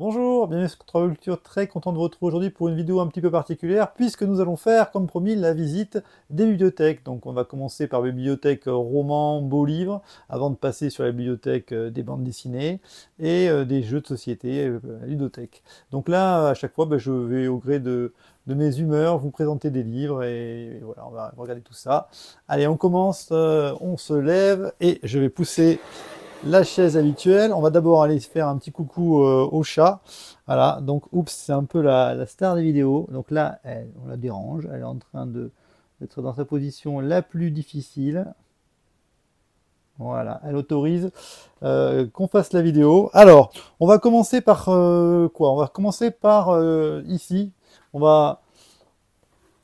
Bonjour, bienvenue sur Travel Culture, très content de vous retrouver aujourd'hui pour une vidéo un petit peu particulière puisque nous allons faire, comme promis, la visite des bibliothèques. Donc on va commencer par les bibliothèques romans, beaux livres, avant de passer sur la bibliothèque des bandes dessinées et des jeux de société, la ludothèque. Donc là, à chaque fois, je vais au gré de mes humeurs vous présenter des livres et voilà, on va regarder tout ça. Allez, on commence, on se lève et je vais pousser la chaise habituelle. On va d'abord aller faire un petit coucou au chat. Voilà, donc oups, c'est un peu la star des vidéos. Donc là, on la dérange. Elle est en train d'être dans sa position la plus difficile. Voilà, elle autorise qu'on fasse la vidéo. Alors, on va commencer par quoi? On va commencer par ici. On va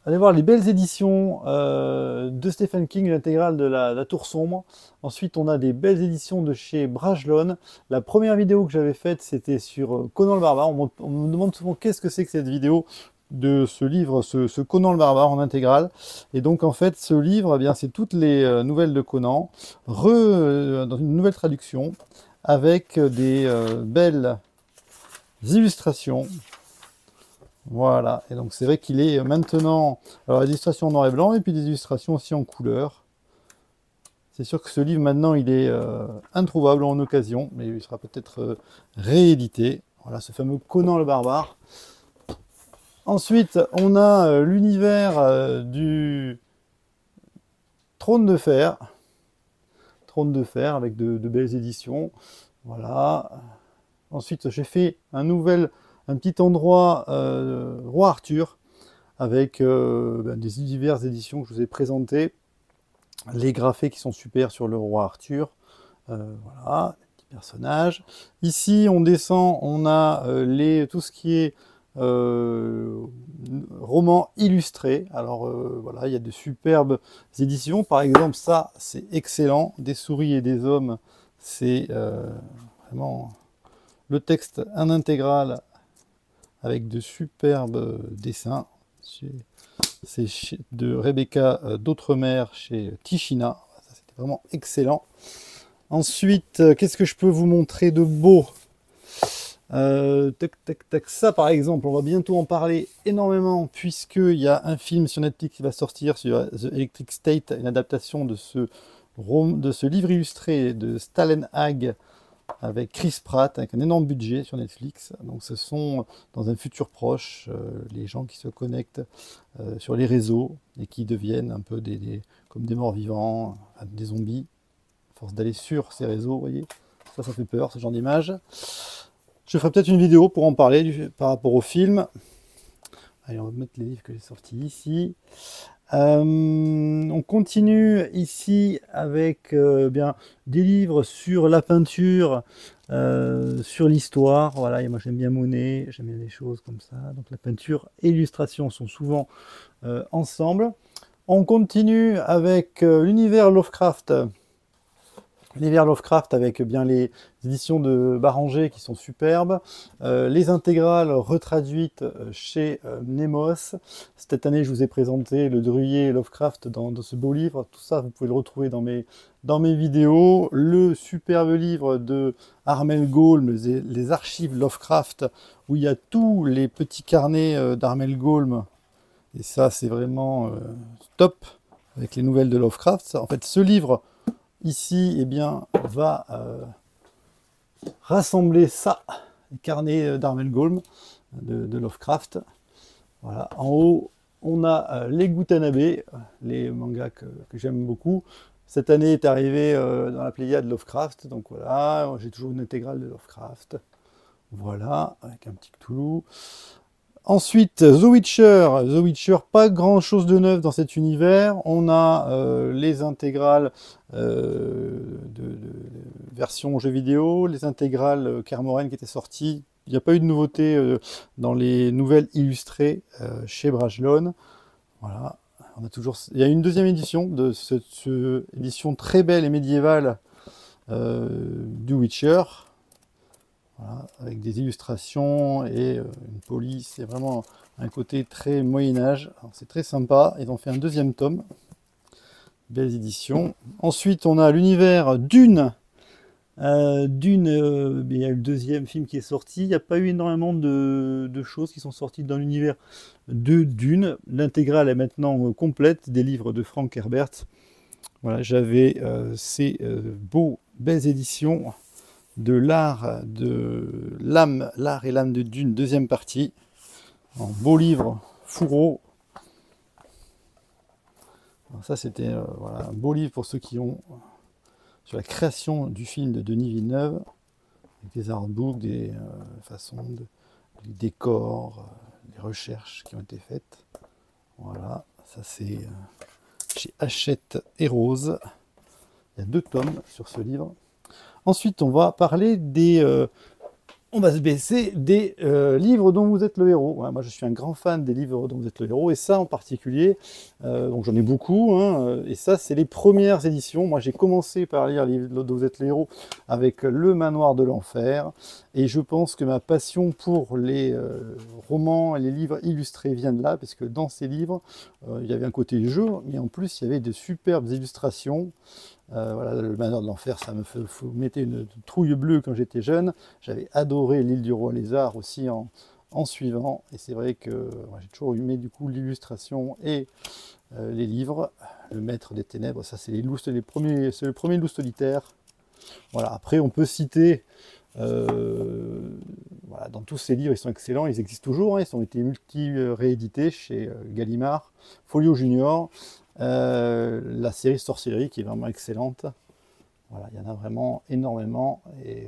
allez voir les belles éditions de Stephen King, l'intégrale de la Tour Sombre. Ensuite, on a des belles éditions de chez Brajlon. La première vidéo que j'avais faite, c'était sur Conan le Barbare. On me demande souvent qu'est-ce que c'est que cette vidéo de ce livre, ce Conan le Barbare en intégrale. Et donc, en fait, ce livre, eh bien, c'est toutes les nouvelles de Conan, dans une nouvelle traduction, avec des belles illustrations. Voilà, et donc c'est vrai qu'il est maintenant, alors des illustrations en noir et blanc, et puis des illustrations aussi en couleur. C'est sûr que ce livre maintenant il est introuvable en occasion, mais il sera peut-être réédité. Voilà, ce fameux Conan le Barbare. Ensuite, on a l'univers du Trône de Fer. Trône de Fer avec de belles éditions. Voilà. Ensuite, j'ai fait un petit endroit Roi Arthur avec des diverses éditions que je vous ai présentées. Les graphiques qui sont super sur le Roi Arthur. Voilà, les petits personnages. Ici, on descend, on a tout ce qui est romans illustrés. Alors voilà, il y a de superbes éditions. Par exemple, ça, c'est excellent. Des souris et des hommes, c'est vraiment le texte en intégrale avec de superbes dessins. C'est de Rebecca d'Outremer chez Tichina. Ça, c'était vraiment excellent. Ensuite, qu'est-ce que je peux vous montrer de beau? Tac, tac, tac. Ça, par exemple, on va bientôt en parler énormément, puisqu'il y a un film sur Netflix qui va sortir sur The Electric State, une adaptation de ce livre illustré de Stalin Hag, avec Chris Pratt, avec un énorme budget sur Netflix. Donc ce sont, dans un futur proche, les gens qui se connectent sur les réseaux et qui deviennent un peu comme des morts-vivants, des zombies, à force d'aller sur ces réseaux, vous voyez. Ça fait peur, ce genre d'image. Je ferai peut-être une vidéo pour en parler par rapport au film. Allez, on va mettre les livres que j'ai sortis ici. On continue ici avec bien des livres sur la peinture, sur l'histoire. Voilà, et moi j'aime bien Monet, j'aime bien des choses comme ça. Donc la peinture et l'illustration sont souvent ensemble. On continue avec l'univers Lovecraft. L'univers Lovecraft avec bien les éditions de Baranger qui sont superbes, les intégrales retraduites chez Nemos. Cette année, je vous ai présenté le Druyer Lovecraft dans ce beau livre. Tout ça, vous pouvez le retrouver dans mes vidéos. Le superbe livre de Armel Gaume, les archives Lovecraft, où il y a tous les petits carnets d'Armel Gaume. Et ça, c'est vraiment top, avec les nouvelles de Lovecraft. En fait, ce livre ici, eh bien, va rassembler ça, les carnets d'Armel Gaume de Lovecraft. Voilà. En haut, on a les Gutanabe, les mangas que j'aime beaucoup. Cette année est arrivé dans la Pléiade Lovecraft, donc voilà, j'ai toujours une intégrale de Lovecraft. Voilà, avec un petit Cthulhu. Ensuite, The Witcher, pas grand chose de neuf dans cet univers. On a les intégrales de version jeux vidéo, les intégrales Kermoren qui étaient sorties. Il n'y a pas eu de nouveauté dans les nouvelles illustrées chez Brajlon. Voilà. Il y a une deuxième édition de cette édition très belle et médiévale du Witcher. Voilà, avec des illustrations et une police, c'est vraiment un côté très Moyen-Âge. C'est très sympa. Ils ont fait un deuxième tome. Belles éditions. Ensuite, on a l'univers Dune Dune, il y a eu le deuxième film qui est sorti. Il n'y a pas eu énormément de choses qui sont sorties dans l'univers de Dune. L'intégrale est maintenant complète des livres de Frank Herbert. Voilà, j'avais ces belles éditions de l'art et l'âme de Dune, deuxième partie, en beau livre fourreau. Alors ça, c'était voilà, un beau livre pour ceux qui ont sur la création du film de Denis Villeneuve, avec des artbooks, des façons des décors, des recherches qui ont été faites. Voilà, ça c'est chez Hachette et Rose. Il y a 2 tomes sur ce livre. Ensuite, on va parler on va se baisser des livres dont vous êtes le héros. Voilà, moi, je suis un grand fan des livres dont vous êtes le héros, et ça en particulier, donc j'en ai beaucoup, hein, et ça, c'est les premières éditions. Moi, j'ai commencé par lire les livres dont vous êtes le héros avec Le Manoir de l'Enfer, et je pense que ma passion pour les romans et les livres illustrés vient de là, parce que dans ces livres, il y avait un côté jeu, mais en plus, il y avait de superbes illustrations. Voilà, Le Manoir de l'Enfer, ça me mettait une trouille bleue quand j'étais jeune. J'avais adoré L'île du roi lézard aussi en suivant. Et c'est vrai que j'ai toujours aimé du coup l'illustration et les livres. Le Maître des Ténèbres, ça c'est le premier loup solitaire. Voilà, après on peut citer, voilà, dans tous ces livres, ils sont excellents, ils existent toujours, hein, ils ont été réédités chez Gallimard, Folio Junior. La série Sorcellerie qui est vraiment excellente. Voilà, il y en a vraiment énormément et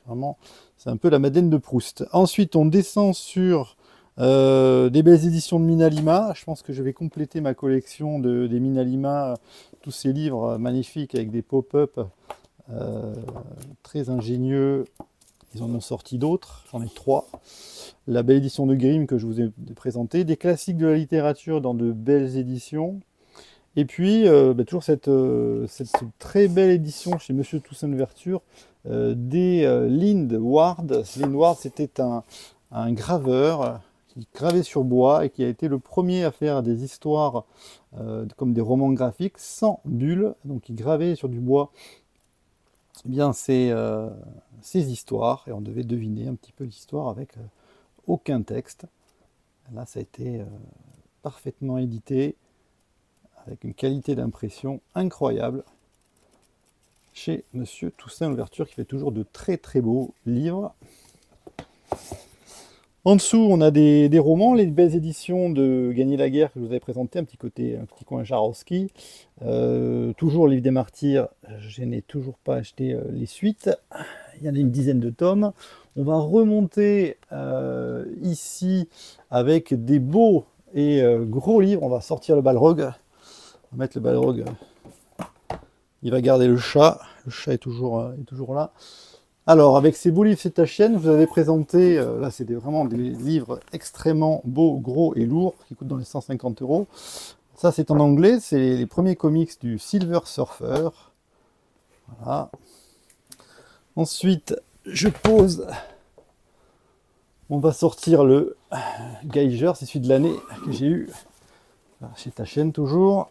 vraiment, c'est un peu la Madeleine de Proust. Ensuite, on descend sur des belles éditions de Minalima. Je pense que je vais compléter ma collection des Minalima, tous ces livres magnifiques avec des pop-up très ingénieux. Ils en ont sorti d'autres, j'en ai 3. La belle édition de Grimm que je vous ai présentée, des classiques de la littérature dans de belles éditions. Et puis, toujours cette très belle édition chez Monsieur Toussaint Louverture des Lind Ward. Lind Ward, c'était un graveur qui gravait sur bois et qui a été le premier à faire des histoires comme des romans graphiques sans bulles. Donc, il gravait sur du bois bien ces histoires et on devait deviner un petit peu l'histoire avec aucun texte. Là, ça a été parfaitement édité avec une qualité d'impression incroyable chez Monsieur Toussaint Louverture qui fait toujours de très très beaux livres. En dessous, on a des romans, les belles éditions de Gagner la guerre que je vous avais présenté, un petit coin Jarowski. Toujours Livre des Martyrs, je n'ai toujours pas acheté les suites. Il y en a une dizaine de tomes. On va remonter ici avec des beaux et gros livres. On va sortir le Balrog. On va mettre le Balrog. Il va garder le chat. Le chat est toujours là. Alors, avec ces beaux livres, c'est ta chaîne. Je vous avais présenté, là, c'est vraiment des livres extrêmement beaux, gros et lourds, qui coûtent dans les 150 €. Ça, c'est en anglais. C'est les premiers comics du Silver Surfer. Voilà. Ensuite, je pose. On va sortir le Geiger, c'est celui de l'année que j'ai eu chez ta chaîne toujours,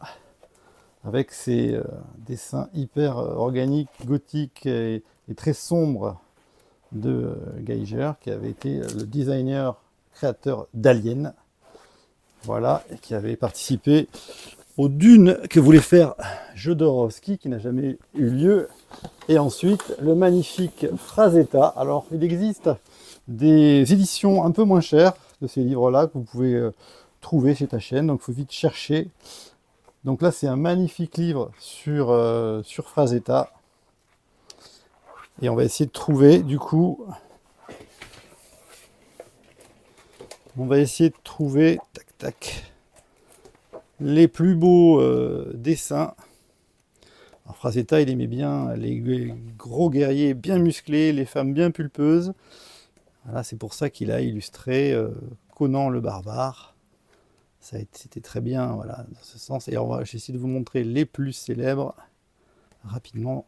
avec ses dessins hyper organiques, gothiques et très sombres de Geiger, qui avait été le designer créateur d'Alien. Voilà, et qui avait participé aux Dunes que voulait faire Jodorowsky, qui n'a jamais eu lieu. Et ensuite, le magnifique Frazetta. Alors, il existe des éditions un peu moins chères de ces livres-là que vous pouvez trouver chez ta chaîne. Donc, il faut vite chercher. Donc là, c'est un magnifique livre sur Frazetta. Et on va essayer de trouver, du coup... On va essayer de trouver, tac, tac, les plus beaux dessins. Alors, Frazetta, il aimait bien les gros guerriers bien musclés, les femmes bien pulpeuses. Voilà, c'est pour ça qu'il a illustré Conan le barbare. C'était très bien, voilà, dans ce sens. Et j'essaie de vous montrer les plus célèbres rapidement.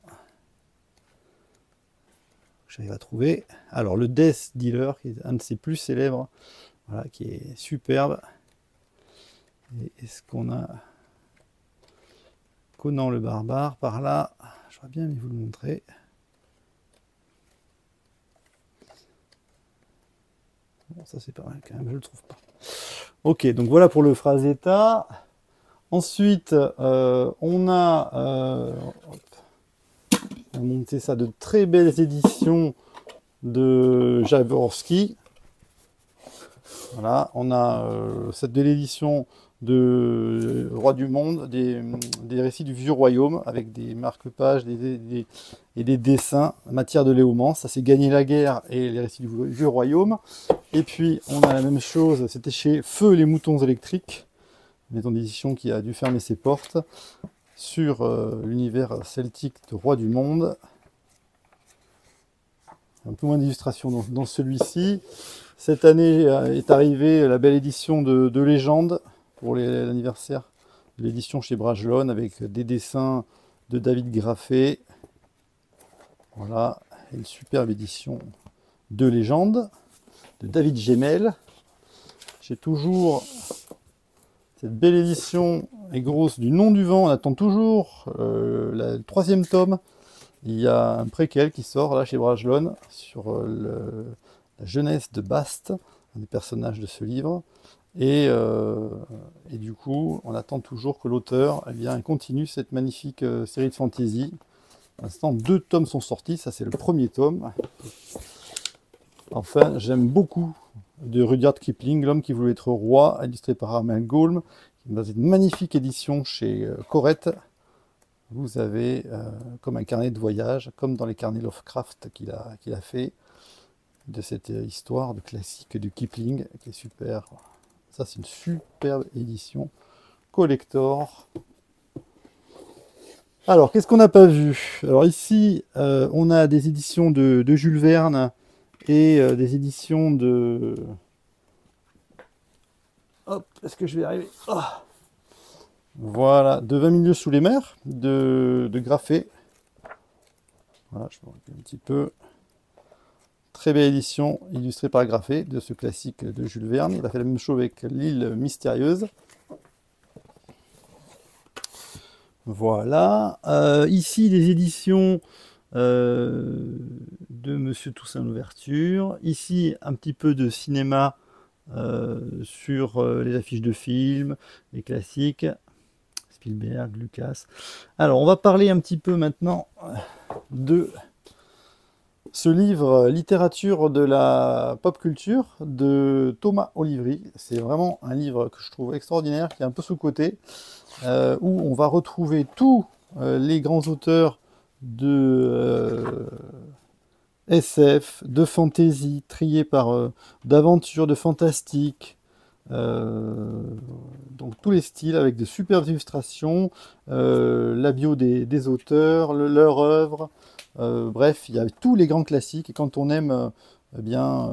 J'arrive à trouver. Alors, le Death Dealer, qui est un de ses plus célèbres, voilà, qui est superbe. Et est-ce qu'on a Conan le barbare par là? Je vais bien vous le montrer. ça c'est pas mal quand même, je le trouve pas. Ok, donc voilà pour le Frazetta. Ensuite, on a monté ça, de très belles éditions de Jaworski. Voilà, on a cette belle édition de Roi du Monde, des récits du Vieux Royaume, avec des marque-pages et des dessins en matière de Léomance. Ça, c'est Gagner la guerre et les récits du Vieux Royaume. Et puis, on a la même chose, c'était chez Feu les moutons électriques, une maison d'édition qui a dû fermer ses portes, sur l'univers celtique de Roi du Monde. Un peu moins d'illustrations dans celui-ci. Cette année est arrivée la belle édition de Légende pour l'anniversaire de l'édition chez Brajlon, avec des dessins de David Graffé. Voilà, une superbe édition de Légende de David Gemel. J'ai toujours cette belle édition et grosse du Nom du Vent. On attend toujours le 3e tome. Il y a un préquel qui sort là chez Brajlon sur la jeunesse de Bast, un des personnages de ce livre. Et du coup, on attend toujours que l'auteur continue cette magnifique série de fantasy. Pour l'instant, 2 tomes sont sortis, ça c'est le 1er tome. Enfin, j'aime beaucoup de Rudyard Kipling, L'homme qui voulait être roi, illustré par Armand Goulm, dans une magnifique édition chez Corette. Vous avez comme un carnet de voyage, comme dans les carnets Lovecraft qu'il a fait, de cette histoire de classique de Kipling, qui est super. Ça, c'est une superbe édition collector. Alors, qu'est-ce qu'on n'a pas vu? Alors ici, on a des éditions de Jules Verne et des éditions de... Hop, est-ce que je vais arriver? Oh, voilà, de 20 000 lieues sous les mers, de Graffé. Voilà, je peux reculer un petit peu. Très belle édition illustrée par Graffé de ce classique de Jules Verne. Il a fait la même chose avec L'île mystérieuse. Voilà. Ici, des éditions de Monsieur Toussaint Louverture. Ici, un petit peu de cinéma sur les affiches de films, les classiques. Spielberg, Lucas. Alors, on va parler un petit peu maintenant de ce livre Littérature de la pop culture de Thomas Olivry. C'est vraiment un livre que je trouve extraordinaire, qui est un peu sous-coté, où on va retrouver tous les grands auteurs de SF, de fantasy, triés par d'aventure, de fantastique, donc tous les styles avec de superbes illustrations, la bio des auteurs, leur œuvre, bref, il y a tous les grands classiques. Et quand on aime la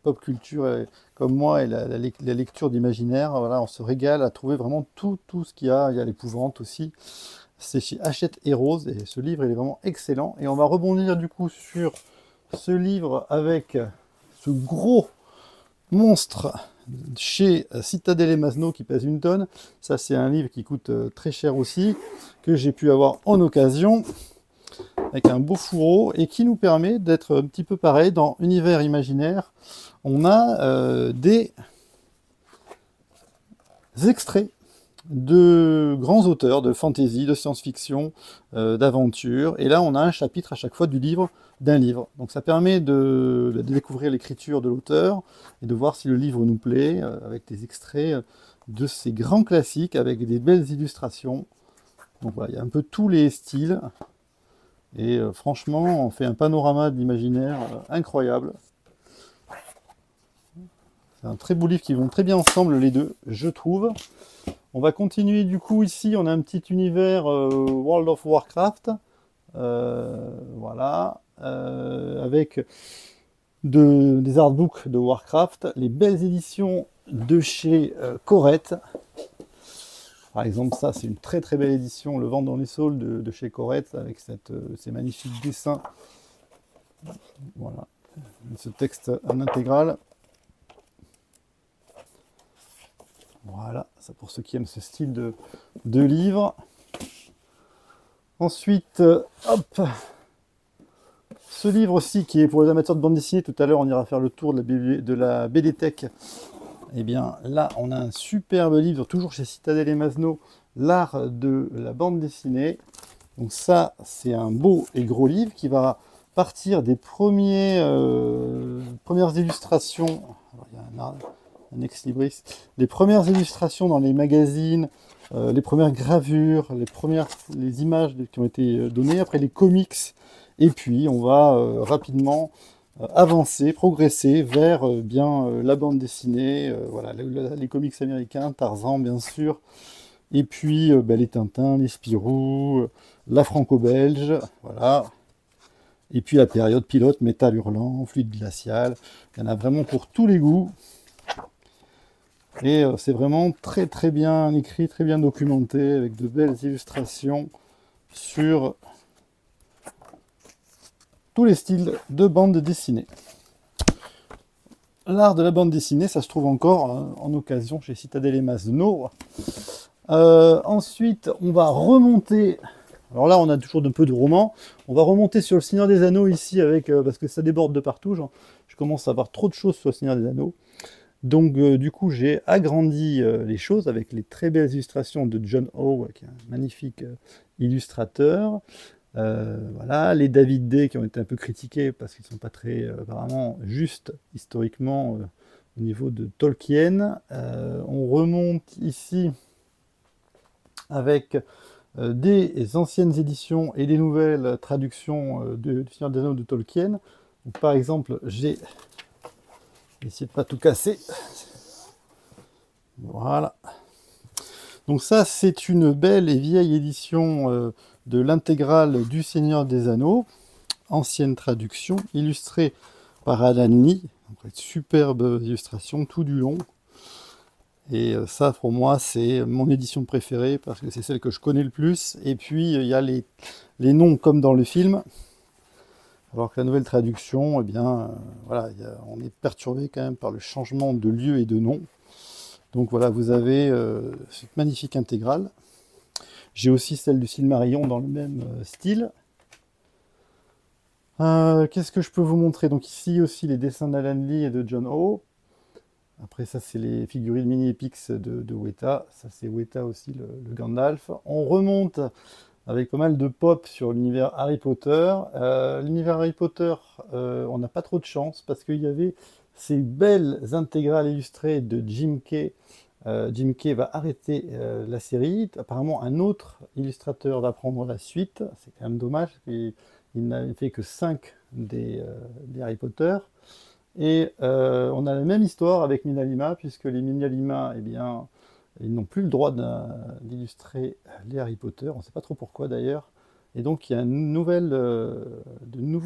pop culture comme moi et la lecture d'imaginaire, voilà, on se régale à trouver vraiment tout ce qu'il y a. Il y a l'épouvante aussi. C'est chez Hachette et Rose, et ce livre il est vraiment excellent. Et on va rebondir du coup sur ce livre avec ce gros monstre chez Citadel et Masno qui pèse 1 tonne. Ça, c'est un livre qui coûte très cher aussi, que j'ai pu avoir en occasion, avec un beau fourreau, et qui nous permet d'être un petit peu pareil dans Univers imaginaire. On a des extraits de grands auteurs de fantasy, de science-fiction, d'aventure. Et là, on a un chapitre à chaque fois d'un livre. Donc ça permet de découvrir l'écriture de l'auteur et de voir si le livre nous plaît, avec des extraits de ces grands classiques, avec des belles illustrations. Donc voilà, il y a un peu tous les styles. Et franchement, on fait un panorama de l'imaginaire incroyable. C'est un très beau livre qui vont très bien ensemble les deux, je trouve. On va continuer du coup ici, on a un petit univers World of Warcraft. Voilà. Avec des artbooks de Warcraft, les belles éditions de chez Corette. Par exemple, ça, c'est une très très belle édition, Le Vent dans les Saules de chez Corette, avec ces magnifiques dessins. Voilà, ce texte en intégrale. Voilà, ça pour ceux qui aiment ce style de livre. Ensuite, hop, ce livre aussi, qui est pour les amateurs de bande dessinée, tout à l'heure on ira faire le tour de la BD Tech. Eh bien là, on a un superbe livre, toujours chez Citadel et Masno, l'art de la bande dessinée. Donc ça, c'est un beau et gros livre qui va partir des premières illustrations. Alors, il y a un ex-libris. Les premières illustrations dans les magazines, les premières gravures, les images qui ont été données, après les comics, et puis on va rapidement avancer, progresser vers la bande dessinée, voilà, les comics américains, Tarzan bien sûr, et puis les Tintins, les Spirou, la franco-belge, voilà. Et puis la période pilote, métal hurlant, fluide glacial, il y en a vraiment pour tous les goûts. Et c'est vraiment très très bien écrit, très bien documenté, avec de belles illustrations sur tous les styles de bande dessinée. L'art de la bande dessinée, ça se trouve encore en occasion chez Citadel et Masno. Ensuite, on va remonter. Alors là, on a toujours un peu de roman. On va remonter sur le Seigneur des Anneaux ici, parce que ça déborde de partout. Je commence à avoir trop de choses sur le Seigneur des Anneaux. Donc du coup, j'ai agrandi les choses avec les très belles illustrations de John Howe, qui est un magnifique illustrateur. Voilà, les David Day qui ont été un peu critiqués parce qu'ils ne sont pas très apparemment justes historiquement au niveau de Tolkien. On remonte ici avec des anciennes éditions et des nouvelles traductions du Seigneur des Anneaux de Tolkien. Donc, par exemple, j'ai essayé de pas tout casser. Voilà. Donc ça, c'est une belle et vieille édition de l'intégrale du Seigneur des Anneaux, ancienne traduction, illustrée par Alan Lee. Donc, superbe illustration tout du long. Et ça, pour moi, c'est mon édition préférée parce que c'est celle que je connais le plus. Et puis, il y a les noms comme dans le film. Alors que la nouvelle traduction, eh bien, voilà, on est perturbé quand même par le changement de lieu et de nom. Donc voilà, vous avez cette magnifique intégrale. J'ai aussi celle du Silmarillion dans le même style. Qu'est-ce que je peux vous montrer? Donc ici aussi les dessins d'Alan Lee et de John Howe. Après ça, c'est les figurines mini-epix de Weta. Ça, c'est Weta aussi, le Gandalf. On remonte avec pas mal de pop sur l'univers Harry Potter. L'univers Harry Potter, on n'a pas trop de chance parce qu'il y avait ces belles intégrales illustrées de Jim Kay. Jim Kay va arrêter la série. Apparemment, un autre illustrateur va prendre la suite. C'est quand même dommage parce qu'il n'avait fait que 5 des Harry Potter. Et on a la même histoire avec Minalima, puisque les Minalima, eh bien, ils n'ont plus le droit d'illustrer les Harry Potter. On ne sait pas trop pourquoi d'ailleurs. Et donc il y a de nouveaux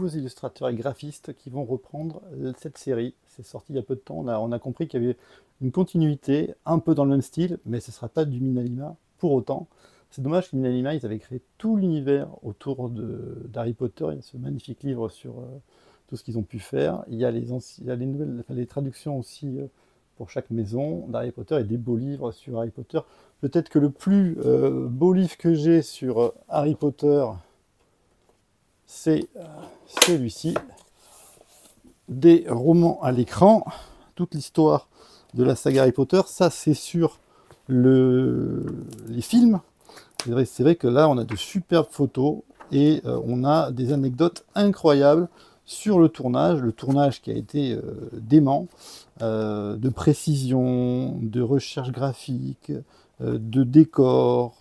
illustrateurs et graphistes qui vont reprendre cette série. C'est sorti il y a peu de temps. On a compris qu'il y avait une continuité, un peu dans le même style, mais ce ne sera pas du Minalima pour autant. C'est dommage que Minalima, ils avaient créé tout l'univers autour d'Harry Potter. Il y a ce magnifique livre sur tout ce qu'ils ont pu faire. Il y a les traductions aussi pour chaque maison d'Harry Potter et des beaux livres sur Harry Potter. Peut-être que le plus beau livre que j'ai sur Harry Potter, c'est celui-ci. Des romans à l'écran, toute l'histoire de la saga Harry Potter. Ça, c'est sur les films. C'est vrai que là, on a de superbes photos et on a des anecdotes incroyables sur le tournage qui a été dément, de précision, de recherche graphique, de décor,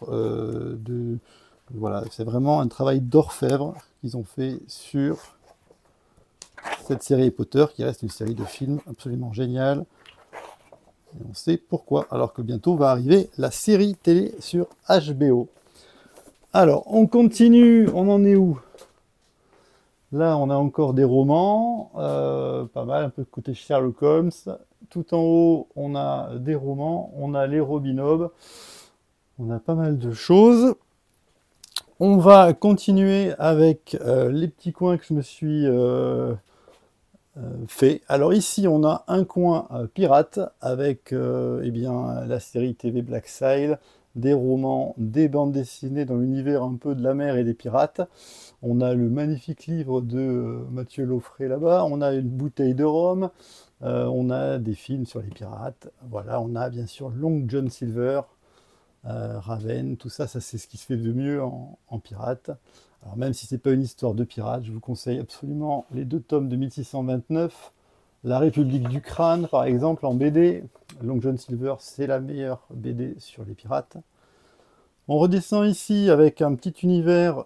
voilà, c'est vraiment un travail d'orfèvre qu'ils ont fait sur cette série Harry Potter, qui reste une série de films absolument géniale. Et on sait pourquoi, alors que bientôt va arriver la série télé sur HBO. Alors, on continue, on en est où? Là, on a encore des romans, pas mal, un peu de côté Sherlock Holmes. Tout en haut, on a des romans, on a les Robin Hood, on a pas mal de choses. On va continuer avec les petits coins que je me suis fait. Alors ici, on a un coin pirate avec eh bien, la série TV Black Sail, des romans, des bandes dessinées dans l'univers un peu de la mer et des pirates. On a le magnifique livre de Mathieu Laufrey là-bas. On a une bouteille de rhum. On a des films sur les pirates. Voilà, on a bien sûr Long John Silver, Raven, tout ça, ça c'est ce qui se fait de mieux en pirate. Alors même si c'est pas une histoire de pirate, je vous conseille absolument les 2 tomes de 1629. La République du Crâne, par exemple, en BD. Long John Silver, c'est la meilleure BD sur les pirates. On redescend ici avec un petit univers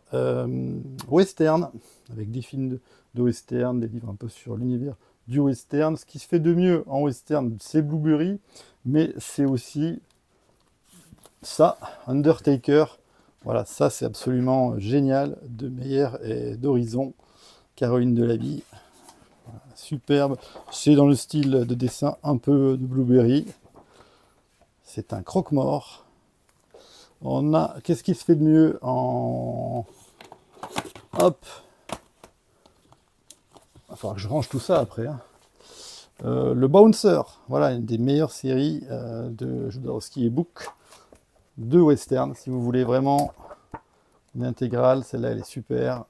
western, avec des films de western, des livres un peu sur l'univers du western. Ce qui se fait de mieux en western, c'est Blueberry, mais c'est aussi ça, Undertaker. Voilà, ça c'est absolument génial, de Meyer et d'Horizon, Caroline Delaby. Voilà, superbe, c'est dans le style de dessin un peu de Blueberry. C'est un croque-mort. On a, qu'est-ce qui se fait de mieux en... Hop. Il va falloir que je range tout ça après. Hein. Le Bouncer, voilà, une des meilleures séries de Jodorowsky et Book de western. Si vous voulez vraiment une intégrale, celle-là elle est super.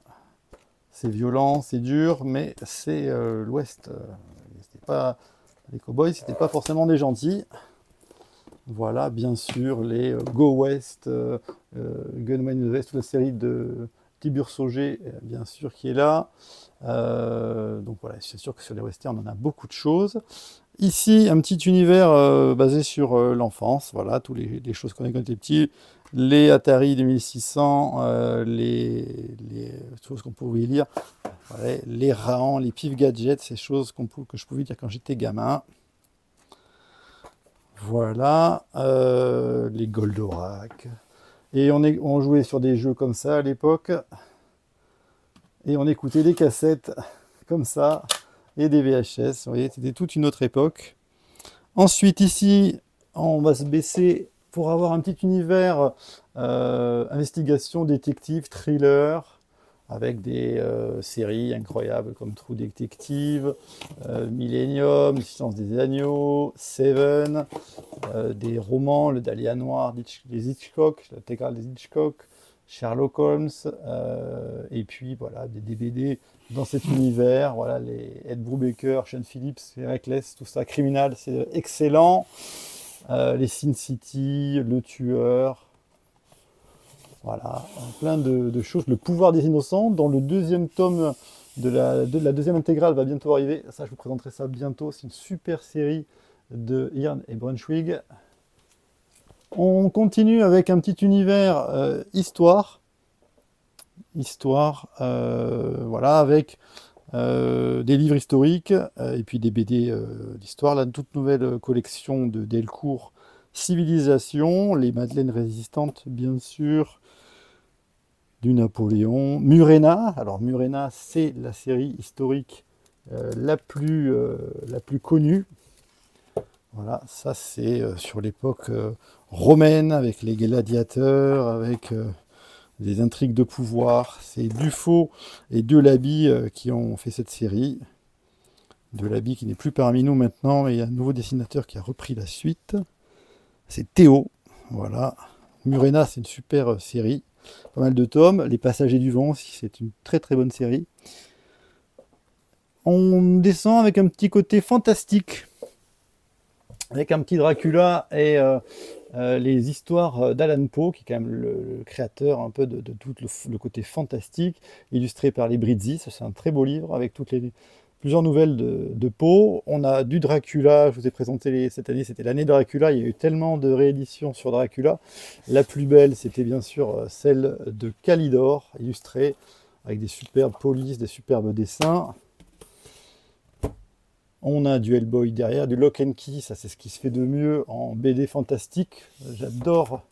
C'est violent, c'est dur, mais c'est l'Ouest. C'était pas les cowboys, c'était pas forcément des gentils. Voilà, bien sûr, les Go West, Gunman in the West, toute la série de Tibur Sauger, bien sûr, qui est là. Donc voilà, c'est sûr que sur les westerns, on a beaucoup de choses. Ici, un petit univers basé sur l'enfance, voilà, toutes les choses qu'on a quand on était petit, les Atari 2600, les choses qu'on pouvait lire, voilà, les Rahan, les Pif Gadgets, ces choses que je pouvais lire quand j'étais gamin. Voilà, les Goldorak. Et on jouait sur des jeux comme ça à l'époque. Et on écoutait des cassettes comme ça. Et des VHS. Vous voyez, c'était toute une autre époque. Ensuite, ici, on va se baisser pour avoir un petit univers investigation, détective, thriller, avec des séries incroyables comme True Detective, Millennium, Le Silence des Agneaux, Seven, des romans, Le Dahlia Noir des Hitchcock, l'intégrale des Hitchcock, Sherlock Holmes, et puis voilà, des DVD dans cet univers, voilà, les Ed Brubaker, Sean Phillips, Reckless, tout ça, Criminal, c'est excellent, les Sin City, Le Tueur, voilà, plein de choses. Le pouvoir des innocents, dans le 2e tome de la 2e intégrale va bientôt arriver. Ça, je vous présenterai ça bientôt. C'est une super série de Ian et Brunswig. On continue avec un petit univers histoire. Histoire, voilà, avec des livres historiques et puis des BD d'histoire. La toute nouvelle collection de Delcourt, Civilisation, les Madeleines résistantes, bien sûr, du Napoléon. Murena, alors Murena, c'est la série historique la plus connue. Voilà, ça c'est sur l'époque romaine, avec les gladiateurs, avec des intrigues de pouvoir. C'est Dufaux et Delaby qui ont fait cette série. Delaby qui n'est plus parmi nous maintenant, mais il y a un nouveau dessinateur qui a repris la suite. C'est Théo, voilà. Murena, c'est une super série. Pas mal de tomes. Les Passagers du Vent aussi, c'est une très très bonne série. On descend avec un petit côté fantastique, avec un petit Dracula et les histoires d'Alan Poe, qui est quand même le créateur un peu de tout le côté fantastique, illustré par les Brizzi. C'est un très beau livre avec plusieurs nouvelles de Poe. On a du Dracula, je vous ai présenté cette année, c'était l'année Dracula, il y a eu tellement de rééditions sur Dracula. La plus belle, c'était bien sûr celle de Calidor, illustrée, avec des superbes polices, des superbes dessins. On a du Hellboy derrière, du Lock and Key, ça c'est ce qui se fait de mieux en BD fantastique. J'adore,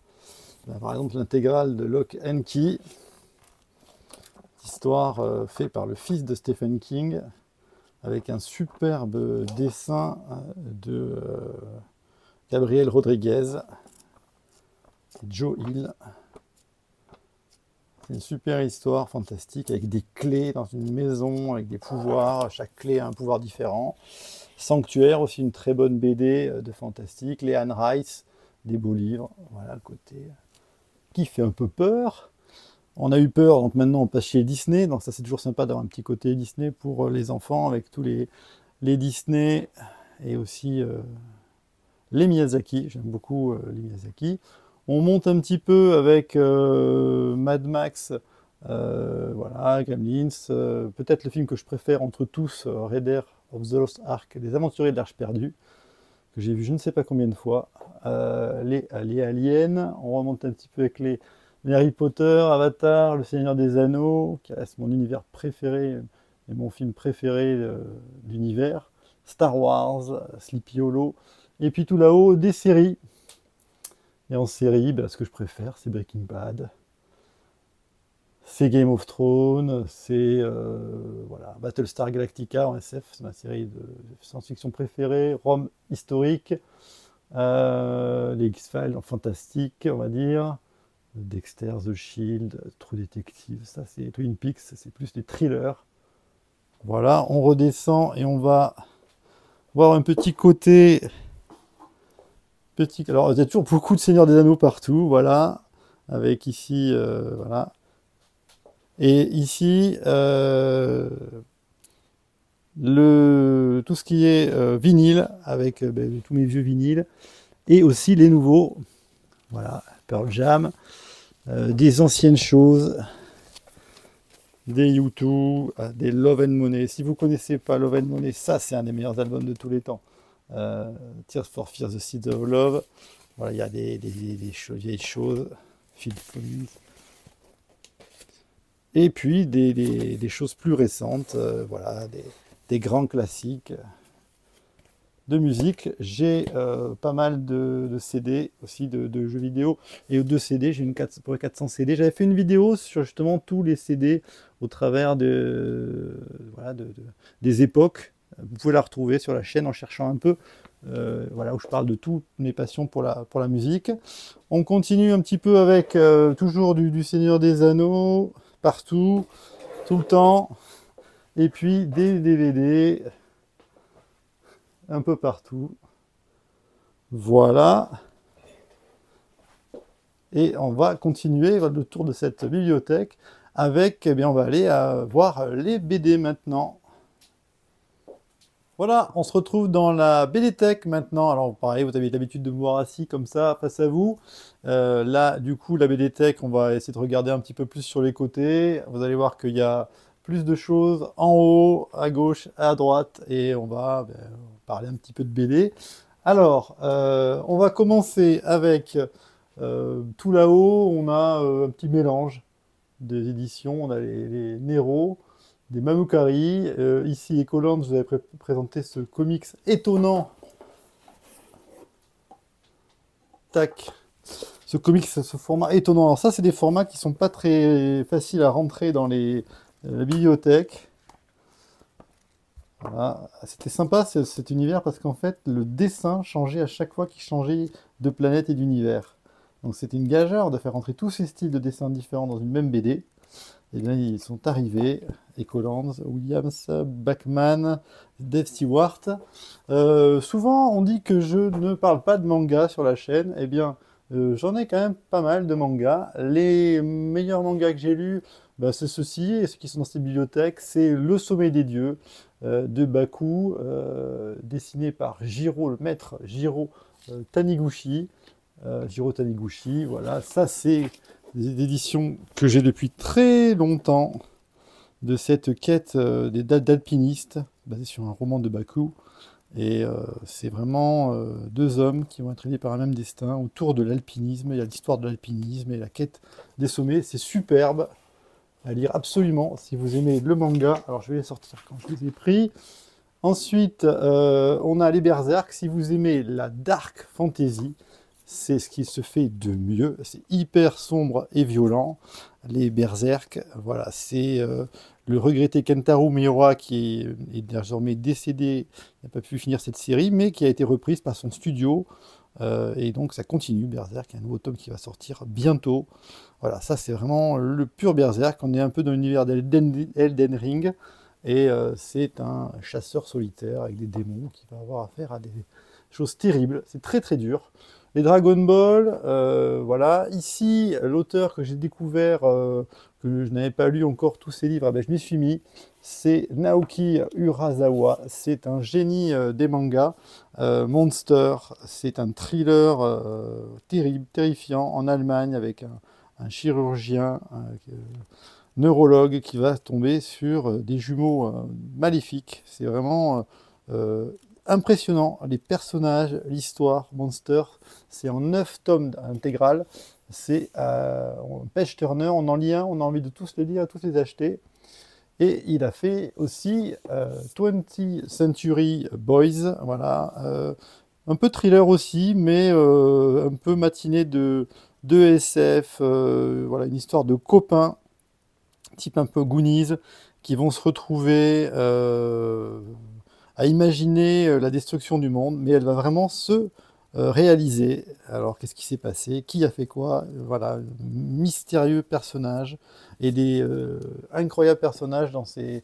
par exemple, l'intégrale de Lock and Key, histoire faite par le fils de Stephen King, avec un superbe dessin de Gabriel Rodriguez, Joe Hill. C'est une super histoire fantastique avec des clés dans une maison, avec des pouvoirs. Chaque clé a un pouvoir différent. Sanctuaire, aussi une très bonne BD de fantastique. Les Anne Rice, des beaux livres. Voilà le côté qui fait un peu peur. On a eu peur, donc maintenant on passe chez Disney. Donc ça c'est toujours sympa d'avoir un petit côté Disney pour les enfants avec tous les Disney et aussi les Miyazaki. J'aime beaucoup les Miyazaki. On monte un petit peu avec Mad Max, voilà, Gremlins, peut-être le film que je préfère entre tous, Raiders of the Lost Ark, Les Aventuriers de l'Arche perdue, que j'ai vu je ne sais pas combien de fois, les Aliens, on remonte un petit peu avec les Harry Potter, Avatar, Le Seigneur des Anneaux, qui reste mon univers préféré et mon film préféré d'univers, Star Wars, Sleepy Hollow, et puis tout là-haut, des séries. Et en série, ben, ce que je préfère, c'est Breaking Bad, c'est Game of Thrones, c'est voilà, Battlestar Galactica en SF, c'est ma série de science-fiction préférée, Rome historique, les X-Files en fantastique, on va dire, Dexter, The Shield, True Detective, ça c'est Twin Peaks, c'est plus des thrillers. Voilà, on redescend et on va voir un petit côté... Alors, il y a toujours beaucoup de Seigneur des Anneaux partout, voilà, avec ici, voilà. Et ici, tout ce qui est vinyle, avec ben, tous mes vieux vinyles, et aussi les nouveaux, voilà, Pearl Jam, des anciennes choses, des U2, des Love and Money. Si vous ne connaissez pas Love and Money, ça c'est un des meilleurs albums de tous les temps. Tears for Fears, The Seeds of Love. Voilà, il y a des vieilles choses. Phil Collins. Et puis des choses plus récentes. Voilà, des grands classiques de musique. J'ai pas mal de CD aussi de jeux vidéo et de CD. J'ai pour 400 CD. J'avais fait une vidéo sur justement tous les CD au travers voilà, des époques. Vous pouvez la retrouver sur la chaîne en cherchant un peu, voilà, où je parle de toutes mes passions pour la musique. On continue un petit peu avec toujours du Seigneur des Anneaux, partout, tout le temps. Et puis des DVD, un peu partout. Voilà. Et on va continuer le tour de cette bibliothèque avec, eh bien, on va aller voir les BD maintenant. Voilà, on se retrouve dans la BDTech maintenant. Alors pareil, vous avez l'habitude de me voir assis comme ça face à vous. Là, du coup, la BDTech, on va essayer de regarder un petit peu plus sur les côtés. Vous allez voir qu'il y a plus de choses en haut, à gauche, à droite. Et on va parler un petit peu de BD. Alors, on va commencer avec tout là-haut. On a un petit mélange des éditions. On a les Nero, des Mamoukari. Ici, Ecoland, je vous avais présenté ce comics étonnant. Tac. Ce comics, ce format étonnant. Alors ça, c'est des formats qui sont pas très faciles à rentrer dans la bibliothèque. Voilà. C'était sympa cet univers parce qu'en fait, le dessin changeait à chaque fois qu'il changeait de planète et d'univers. Donc c'était une gageure de faire rentrer tous ces styles de dessin différents dans une même BD. Et bien, ils sont arrivés, Ecolands, Williams, Bachman, Dave Stewart. Souvent, on dit que je ne parle pas de manga sur la chaîne. Eh bien, j'en ai quand même pas mal de mangas. Les meilleurs mangas que j'ai lus, c'est ceux-ci, et ceux qui sont dans cette bibliothèque, c'est Le Sommet des Dieux, de Baku, dessiné par le maître Jiro Taniguchi. Jiro Taniguchi, voilà, ça c'est des éditions que j'ai depuis très longtemps, de cette quête d'alpinistes, basée sur un roman de Baku. Et c'est vraiment deux hommes qui vont être aidés par un même destin autour de l'alpinisme. Il y a l'histoire de l'alpinisme et la quête des sommets. C'est superbe à lire absolument si vous aimez le manga. Alors je vais les sortir quand je les ai pris. Ensuite, on a les Berserk. Si vous aimez la dark fantasy, c'est ce qui se fait de mieux. C'est hyper sombre et violent. Les Berserk, voilà, c'est le regretté Kentaro Miura qui est désormais décédé, il n'a pas pu finir cette série, mais qui a été reprise par son studio Et donc ça continue, Berserk, un nouveau tome qui va sortir bientôt. Voilà, ça c'est vraiment le pur Berserk. On est un peu dans l'univers d'Elden Ring, et c'est un chasseur solitaire avec des démons qui va avoir affaire à des choses terribles. C'est très très dur. Les Dragon Ball, voilà. Ici, l'auteur que j'ai découvert, que je n'avais pas lu encore tous ses livres, ben, je m'y suis mis. C'est Naoki Urasawa. C'est un génie des mangas. Monster, c'est un thriller terrible, terrifiant, en Allemagne, avec un chirurgien, neurologue, qui va tomber sur des jumeaux maléfiques. C'est vraiment impressionnant. Les personnages, l'histoire, Monster, c'est en 9 tomes intégral. C'est page turner, on en lit un, on a envie de tous les lire, de tous les acheter. Et il a fait aussi 20th Century Boys, voilà, un peu thriller aussi, mais un peu matinée de SF, voilà, une histoire de copains, type un peu Goonies, qui vont se retrouver à imaginer la destruction du monde, mais elle va vraiment se réaliser. Alors, qu'est-ce qui s'est passé? Qui a fait quoi? Voilà, mystérieux personnages et des incroyables personnages dans ces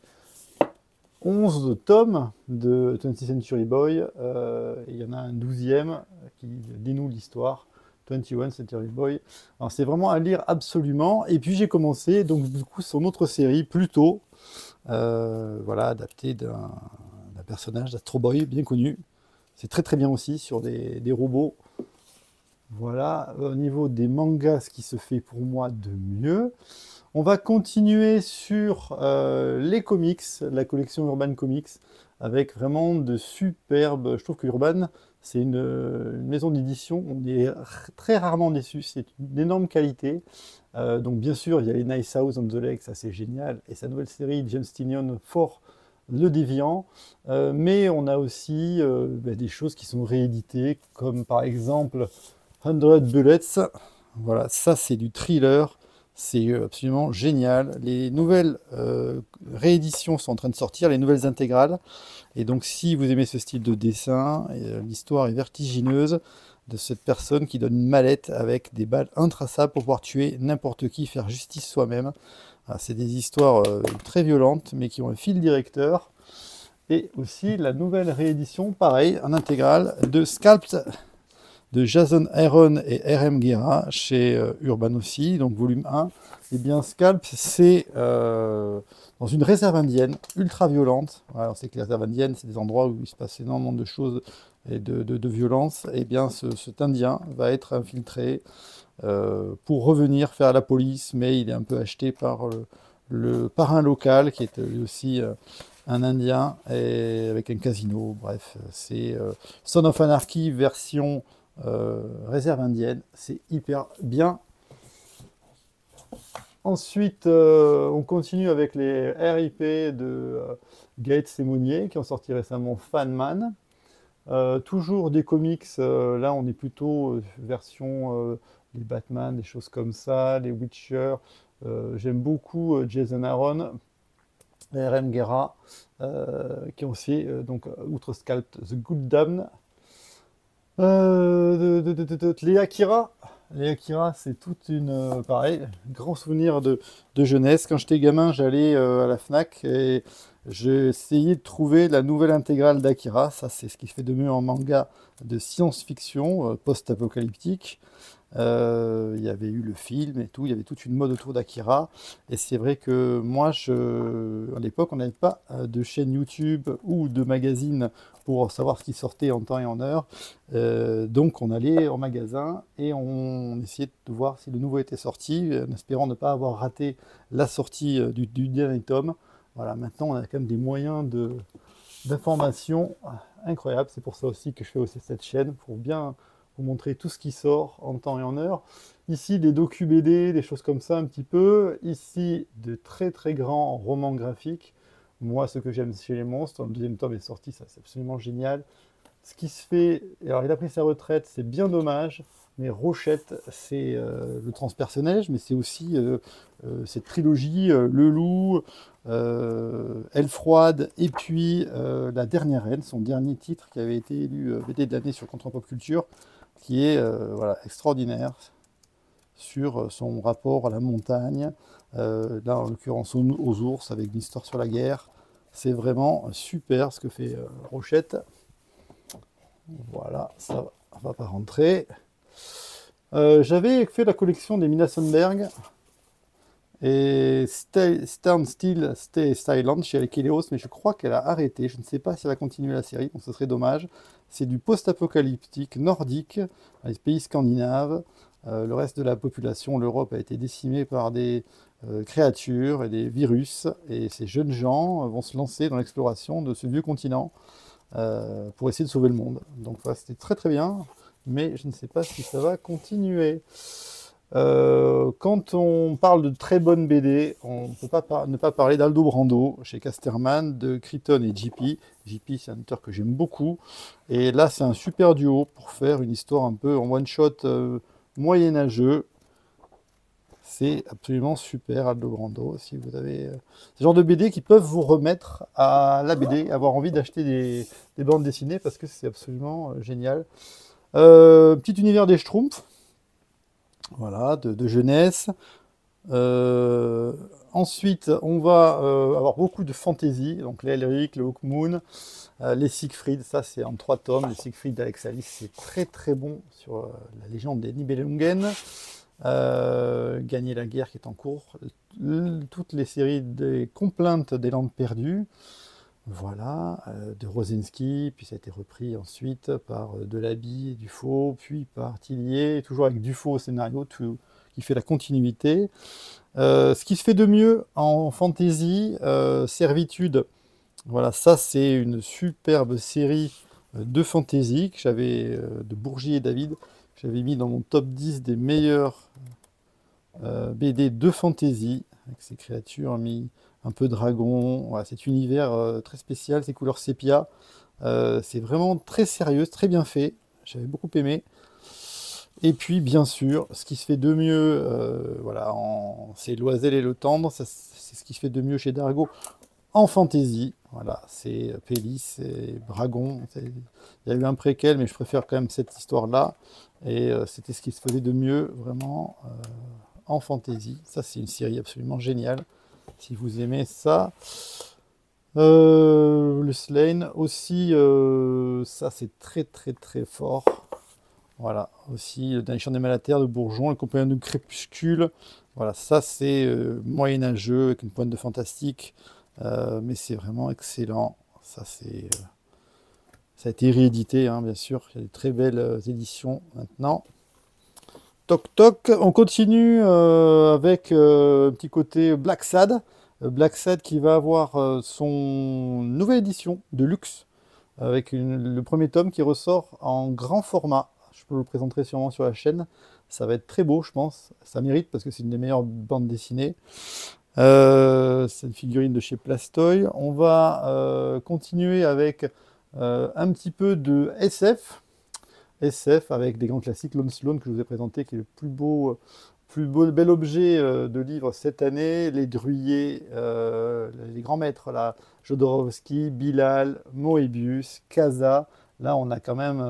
11 tomes de 20th Century Boy. Il y en a un 12e qui dénoue l'histoire. 21 Century Boy. Alors c'est vraiment à lire absolument. Et puis j'ai commencé donc du coup son autre série plus tôt, voilà, adapté d'un personnage d'Astro Boy bien connu. C'est très très bien aussi sur des robots. Voilà, au niveau des mangas, ce qui se fait pour moi de mieux. On va continuer sur les comics, la collection Urban Comics, avec vraiment de superbes. Je trouve que Urban, c'est une maison d'édition, on est très rarement déçu, c'est une énorme qualité. Donc bien sûr, il y a les Nice House on the Lake, ça c'est génial, et sa nouvelle série, James Tynion, for le Déviant. Mais on a aussi des choses qui sont rééditées, comme par exemple 100 Bullets. Voilà, ça c'est du thriller. C'est absolument génial. Les nouvelles rééditions sont en train de sortir, les nouvelles intégrales. Et donc, si vous aimez ce style de dessin, l'histoire est vertigineuse de cette personne qui donne une mallette avec des balles intraçables pour pouvoir tuer n'importe qui, faire justice soi-même. C'est des histoires très violentes, mais qui ont un fil directeur. Et aussi la nouvelle réédition, pareil, en intégrale, de Scalped, de Jason Aaron et R.M. Guerra chez Urban aussi, donc volume 1. Et bien Scalp, c'est dans une réserve indienne ultra violente. Alors c'est que les réserves indiennes, c'est des endroits où il se passe énormément de choses et de violence. Et bien cet Indien va être infiltré pour revenir faire la police, mais il est un peu acheté par le parrain local, qui est lui aussi un Indien, et avec un casino. Bref, c'est Son of Anarchy version réserve indienne, c'est hyper bien. Ensuite, on continue avec les RIP de Gates et Mounier qui ont sorti récemment Fanman. Toujours des comics, là on est plutôt version les Batman, des choses comme ça, les Witcher. J'aime beaucoup Jason Aaron, R.M. Guerra, qui ont aussi, donc, outre Scalp, The Good Damned. Les Akira. Les Akira, c'est toute une, pareil, grand souvenir de jeunesse. Quand j'étais gamin, j'allais à la Fnac et j'ai essayé de trouver la nouvelle intégrale d'Akira. Ça, c'est ce qui fait de mieux en manga de science-fiction post-apocalyptique. Il y avait eu le film et tout, il y avait toute une mode autour d'Akira. Et c'est vrai que moi, à l'époque, on n'avait pas de chaîne YouTube ou de magazine pour savoir ce qui sortait en temps et en heure. Donc on allait en magasin et on essayait de voir si le nouveau était sorti, en espérant ne pas avoir raté la sortie du dernier tome. Voilà, maintenant on a quand même des moyens d'information incroyables. C'est pour ça aussi que je fais aussi cette chaîne, pour bien vous montrer tout ce qui sort en temps et en heure. Ici, des docu-BD, des choses comme ça un petit peu. Ici, de très très grands romans graphiques. Moi, ce que j'aime chez les monstres, le deuxième tome est sorti, ça c'est absolument génial. Ce qui se fait, alors il a pris sa retraite, c'est bien dommage, mais Rochette, c'est le transpersonnage, mais c'est aussi cette trilogie, Le Loup, Elle Froide, et puis La Dernière Reine, son dernier titre qui avait été élu BD de l'année sur Contre Pop Culture. qui est voilà, extraordinaire sur son rapport à la montagne, là en l'occurrence aux ours, avec une histoire sur la guerre. C'est vraiment super ce que fait Rochette. Voilà, ça va pas rentrer. J'avais fait la collection des Mina Sundberg et Stand Still, Stay Silent chez Alkeleos, mais je crois qu'elle a arrêté. Je ne sais pas si elle va continuer la série, donc ce serait dommage. C'est du post-apocalyptique nordique, dans les pays scandinaves. Le reste de la population, l'Europe, a été décimée par des créatures et des virus, et ces jeunes gens vont se lancer dans l'exploration de ce vieux continent pour essayer de sauver le monde. Donc voilà, c'était très très bien, mais je ne sais pas si ça va continuer. Quand on parle de très bonnes BD, on ne peut pas ne pas parler d'Aldo Brando chez Casterman, de Crichton et JP. JP, c'est un auteur que j'aime beaucoup. Et là, c'est un super duo pour faire une histoire un peu en one-shot moyenâgeux. C'est absolument super, Aldo Brando. Si vous avez ce genre de BD qui peuvent vous remettre à la BD, avoir envie d'acheter des bandes dessinées parce que c'est absolument génial. Petit univers des Schtroumpfs. Voilà, de jeunesse. Ensuite, on va avoir beaucoup de fantasy, donc les Elric, le Hawkmoon, les Siegfried, ça c'est en 3 tomes. Les Siegfried d'Alex Alice, c'est très très bon sur la légende des Nibelungen. Gagner la guerre qui est en cours. Toutes les séries des complaintes des Landes perdues. Voilà, de Rosinski, puis ça a été repris ensuite par Delaby et Dufaux, puis par Tillier, toujours avec Dufaux au scénario, qui fait la continuité. Ce qui se fait de mieux en fantasy, Servitude, voilà, ça c'est une superbe série de fantasy que j'avais, de Bourgie et David, que j'avais mis dans mon top 10 des meilleurs BD de fantasy, avec ces créatures mis un peu dragon, voilà, cet univers très spécial, ces couleurs sépia. C'est vraiment très sérieux, très bien fait. J'avais beaucoup aimé. Et puis, bien sûr, ce qui se fait de mieux, voilà, c'est Loisel et le Tendre. C'est ce qui se fait de mieux chez Dargaud en fantasy. Voilà, c'est Pélis et Dragon. Il y a eu un préquel, mais je préfère quand même cette histoire-là. Et c'était ce qui se faisait de mieux, vraiment, en fantasy. Ça, c'est une série absolument géniale. Si vous aimez ça. Le Slain aussi, ça c'est très très très fort. Voilà, aussi le Dernier Chant des Malaterres de Bourgeon, le Compagnon du Crépuscule. Voilà, ça c'est moyenâgeux avec une pointe de fantastique, mais c'est vraiment excellent. Ça c'est, ça a été réédité, hein, bien sûr. Il y a des très belles éditions maintenant. Toc toc, on continue avec un petit côté Black Sad. Black Sad qui va avoir son nouvelle édition de luxe, avec le premier tome qui ressort en grand format. Je peux vous le présenter sûrement sur la chaîne. Ça va être très beau, je pense. Ça mérite parce que c'est une des meilleures bandes dessinées. C'est une figurine de chez Plastoy. On va continuer avec un petit peu de SF. SF avec des grands classiques, Lone Sloan que je vous ai présenté, qui est le plus beau bel objet de livre cette année, les Druyers, les grands maîtres là, Jodorowsky, Bilal, Moebius, Casa. Là, on a quand même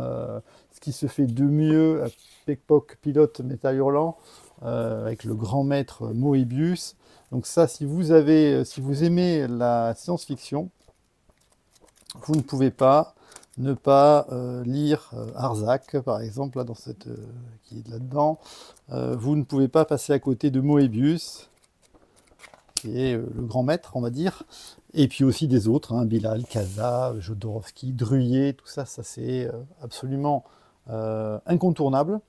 ce qui se fait de mieux à Pickpock Pilote Métal Hurlant, avec le grand maître Moebius. Donc ça, si vous aimez la science-fiction, vous ne pouvez pas ne pas lire Arzac, par exemple, là, qui est là-dedans. Vous ne pouvez pas passer à côté de Moebius, qui est le grand maître, on va dire. Et puis aussi des autres, hein, Bilal, Casa, Jodorowsky, Druyer, tout ça, ça c'est absolument incontournable.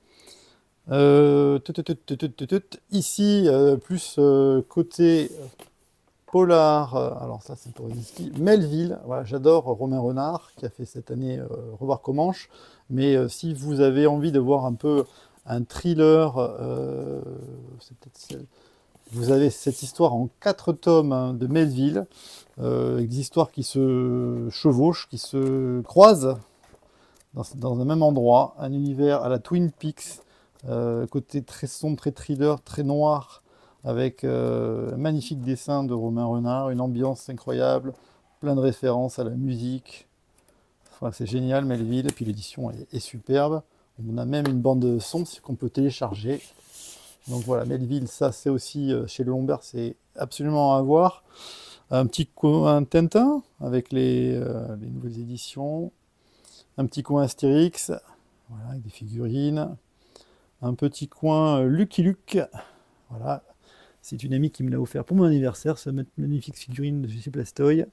Ici, plus côté polar, alors ça c'est pour Rosinski, Melville, voilà, j'adore Romain Renard qui a fait cette année Revoir Comanche, mais si vous avez envie de voir un peu un thriller, c'est peut-être celle. Vous avez cette histoire en 4 tomes hein, de Melville, avec des histoires qui se chevauchent, qui se croisent dans un même endroit, un univers à la Twin Peaks, côté très sombre, très thriller, très noir, avec un magnifique dessin de Romain Renard, une ambiance incroyable, plein de références à la musique. Enfin, c'est génial, Melville, et puis l'édition est superbe. On a même une bande son qu'on peut télécharger. Donc voilà, Melville, ça c'est aussi chez Le Lombard, c'est absolument à voir. Un Tintin avec les nouvelles éditions. Un petit coin Astérix, voilà, avec des figurines. Un petit coin Lucky Luke, voilà. C'est une amie qui me l'a offert pour mon anniversaire, ce magnifique figurine de chez Plastoy.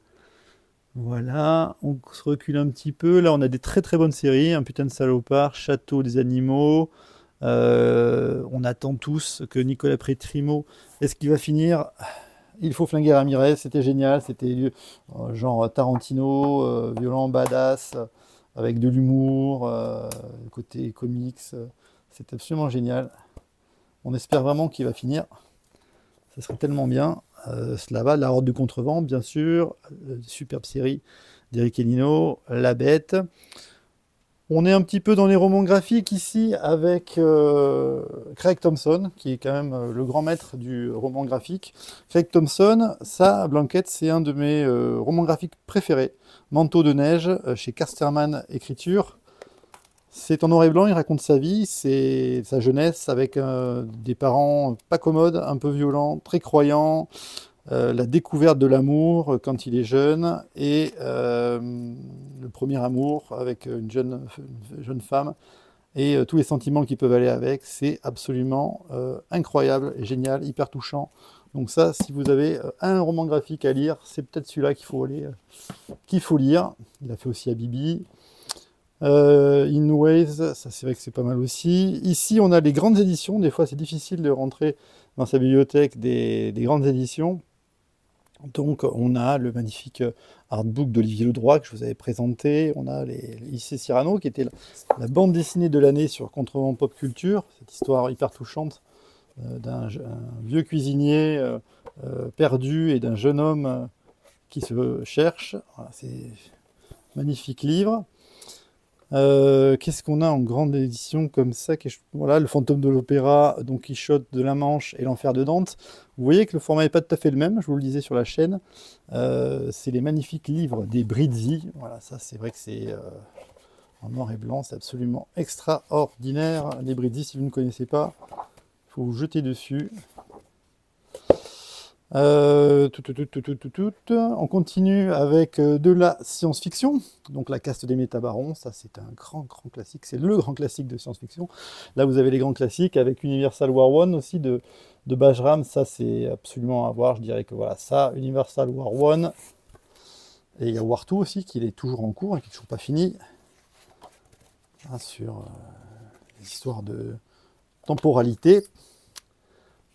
Voilà, on se recule un petit peu. Là, on a des très très bonnes séries. Un putain de salopard, Château des animaux. On attend tous que Nicolas Prétrimo, est-ce qu'il va finir? Il faut flinguer Ramirez, c'était génial. C'était genre Tarantino, violent, badass, avec de l'humour, côté comics. C'est absolument génial. On espère vraiment qu'il va finir. Ça serait tellement bien. Cela va, La Horde du Contrevent, bien sûr. Superbe série d'Eric Elino, La Bête. On est un petit peu dans les romans graphiques ici avec Craig Thompson, qui est quand même le grand maître du roman graphique. Craig Thompson, ça, Blanquette, c'est un de mes romans graphiques préférés. Manteau de neige, chez Casterman Écriture. C'est en noir et blanc, il raconte sa vie, c'est sa jeunesse avec des parents pas commodes, un peu violents, très croyants, la découverte de l'amour quand il est jeune et le premier amour avec une jeune femme et tous les sentiments qui peuvent aller avec. C'est absolument incroyable et génial, hyper touchant. Donc ça, si vous avez un roman graphique à lire, c'est peut-être celui-là qu'il faut lire. Il a fait aussi Habibi. In Ways, ça c'est vrai que c'est pas mal aussi. Ici, on a les grandes éditions. Des fois, c'est difficile de rentrer dans sa bibliothèque des grandes éditions. Donc, on a le magnifique artbook d'Olivier Ledroit que je vous avais présenté. On a les Lycée Cyrano, qui était la bande dessinée de l'année sur Contrevent Pop Culture. Cette histoire hyper touchante d'un vieux cuisinier perdu et d'un jeune homme qui se cherche. Voilà, c'est magnifique livre. Qu'est-ce qu'on a en grande édition comme ça? Voilà, le Fantôme de l'Opéra, Don Quichotte de la Manche et l'Enfer de Dante. Vous voyez que le format n'est pas tout à fait le même, je vous le disais sur la chaîne. C'est les magnifiques livres des Brizzi. Voilà, ça c'est vrai que c'est en noir et blanc, c'est absolument extraordinaire. Les Brizzi, si vous ne connaissez pas, il faut vous jeter dessus. On continue avec de la science-fiction, donc La Caste des Métabarons, ça c'est un grand classique, c'est le grand classique de science-fiction. Là vous avez les grands classiques avec Universal War One aussi de Bajram, ça c'est absolument à voir, je dirais que voilà, ça, Universal War One, et il y a War 2 aussi, qui est toujours en cours et qui n'est toujours pas fini, hein, sur les histoires de temporalité.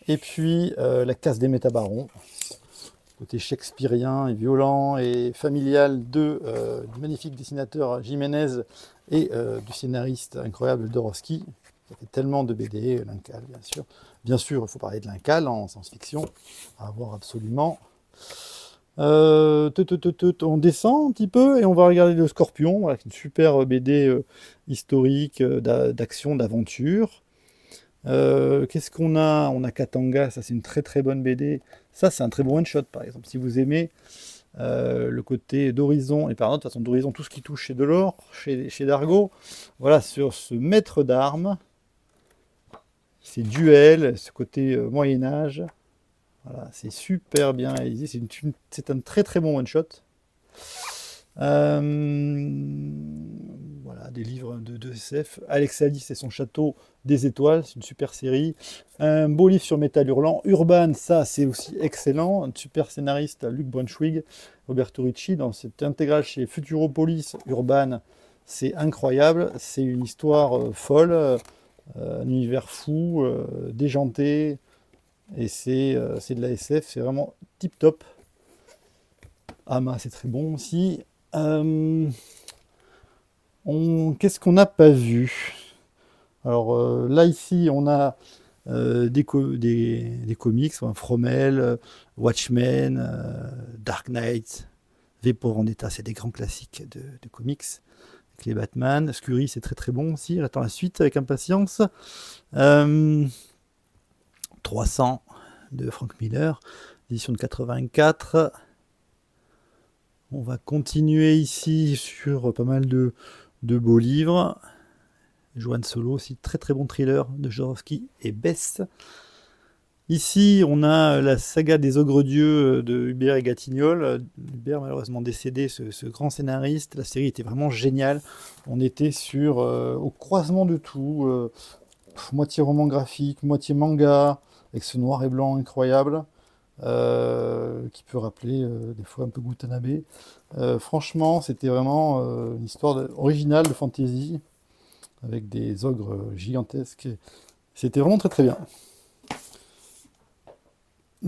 Et puis La Caste des Métabarons, côté shakespearien et violent et familial du magnifique dessinateur Jiménez et du scénariste incroyable Dorowski. Ça fait tellement de BD, L'Incal bien sûr. Bien sûr, il faut parler de L'Incal en science-fiction, à voir absolument. On descend un petit peu et on va regarder Le Scorpion, voilà, une super BD historique, d'action, d'aventure. Qu'est-ce qu'on a? On a Katanga, ça c'est une très très bonne BD. Ça c'est un très bon one-shot par exemple. Si vous aimez le côté d'Horizon, et par exemple, de toute façon d'Horizon, tout ce qui touche chez Delors, chez Dargaud, voilà, sur ce maître d'armes, ces duels, ce côté Moyen-Âge, voilà, c'est super bien réalisé. C'est un très très bon one-shot. Voilà, des livres de SF. Alex Alice et son château des étoiles, c'est une super série. Un beau livre sur Métal Hurlant. Urban, ça c'est aussi excellent. Un super scénariste, Luc Brunswick, Roberto Ricci, dans cette intégrale chez Futuropolis. Urban, c'est incroyable. C'est une histoire folle, un univers fou, déjanté. Et c'est de la SF, c'est vraiment tip top. Ama, c'est très bon aussi. Qu'est-ce qu'on n'a pas vu? Alors là, ici, on a des comics, Fromel, Watchmen, Dark Knight, V pour Vendetta, c'est des grands classiques de comics. Avec les Batman, Scurry, c'est très très bon aussi. J'attends la suite avec impatience. 300 de Frank Miller, édition de 84. On va continuer ici sur pas mal de beaux livres. Johan Solo aussi, très très bon thriller de Jodorowsky et Bess. Ici, on a la saga des ogres-dieux de Hubert et Gatignolles. Hubert, malheureusement décédé, ce grand scénariste. La série était vraiment géniale. On était au croisement de tout. Moitié roman graphique, moitié manga, avec ce noir et blanc incroyable, qui peut rappeler des fois un peu Gutanabe. Franchement, c'était vraiment une histoire originale de fantasy, avec des ogres gigantesques. C'était vraiment très très bien.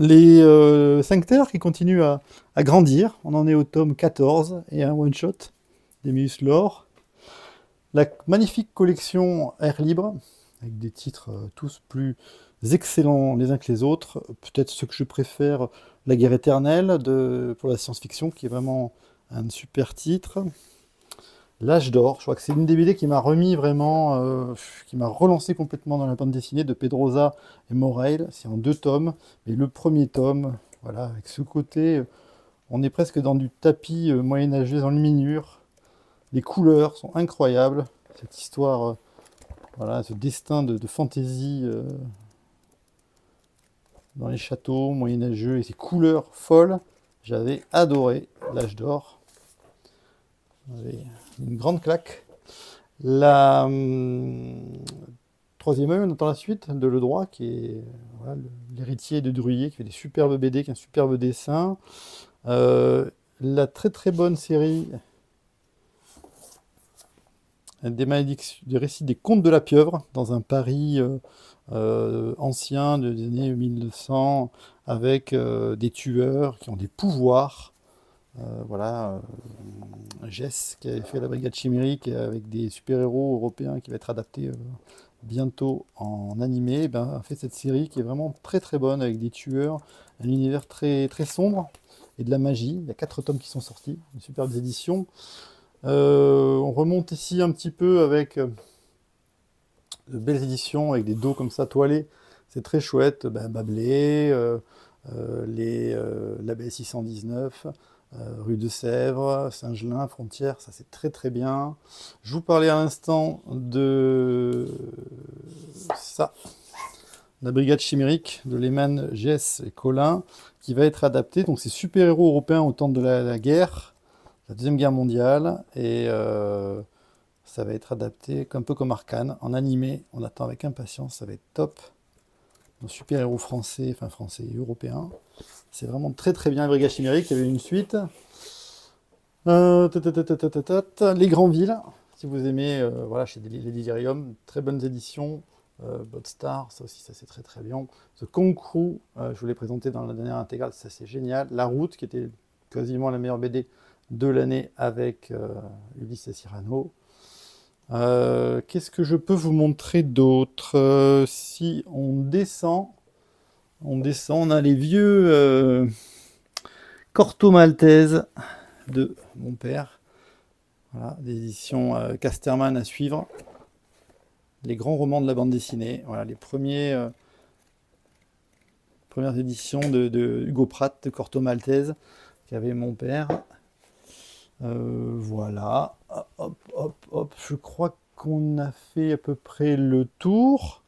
Les 5 terres qui continuent à grandir. On en est au tome 14 et un one-shot d'Emmaüs Lore. La magnifique collection Air Libre, avec des titres tous plus excellents les uns que les autres. Peut-être ce que je préfère, La guerre éternelle pour la science-fiction, qui est vraiment un super titre. L'âge d'or, je crois que c'est une des BD qui m'a remis vraiment, qui m'a relancé complètement dans la bande dessinée de Pedrosa et Moreil. C'est en 2 tomes, mais le premier tome, voilà, avec ce côté, on est presque dans du tapis moyenâgeux en luminure. Les couleurs sont incroyables. Cette histoire, voilà, ce destin de fantaisie dans les châteaux moyenâgeux et ces couleurs folles, j'avais adoré l'âge d'or. Une grande claque. La troisième œil, on attend la suite de Le Droit, qui est voilà, l'héritier de Druillet, qui fait des superbes BD, qui a un superbe dessin. La très très bonne série des récits des contes de la pieuvre, dans un Paris ancien des années 1900, avec des tueurs qui ont des pouvoirs. Voilà, Jess qui avait fait la Brigade Chimérique avec des super-héros européens qui va être adapté bientôt en animé, a fait cette série qui est vraiment très très bonne avec des tueurs, un univers très très sombre et de la magie. Il y a 4 tomes qui sont sortis, une superbe édition. On remonte ici un petit peu avec de belles éditions avec des dos comme ça toilés. C'est très chouette. Bablé, l'ABS 619. Rue de Sèvres, Saint-Gelin, Frontière, ça c'est très très bien. Je vous parlais à l'instant de ça, la Brigade Chimérique de Lehman, Jess et Colin, qui va être adapté. Donc c'est super-héros européens au temps de la guerre, la Deuxième Guerre mondiale, et ça va être adapté un peu comme Arcane, en animé. On attend avec impatience, ça va être top. Nos super-héros français, enfin français et européens. C'est vraiment très très bien. La Brigade Chimérique, il y avait une suite. Les Grandes Villes, si vous aimez, voilà, chez les Delirium, très bonnes éditions. Botstar, ça aussi, ça c'est très très bien. The Kong Crew, je vous l'ai présenté dans la dernière intégrale, ça c'est génial. La Route, qui était quasiment la meilleure BD de l'année avec Ulysse et Cyrano. Qu'est-ce que je peux vous montrer d'autre? Si on a les vieux Corto Maltese de mon père. Voilà, des éditions Casterman à suivre. Les grands romans de la bande dessinée. Voilà, les premières éditions de Hugo Pratt, de Corto Maltese, qu'avait mon père. Voilà. Hop, hop, hop. Je crois qu'on a fait à peu près le tour.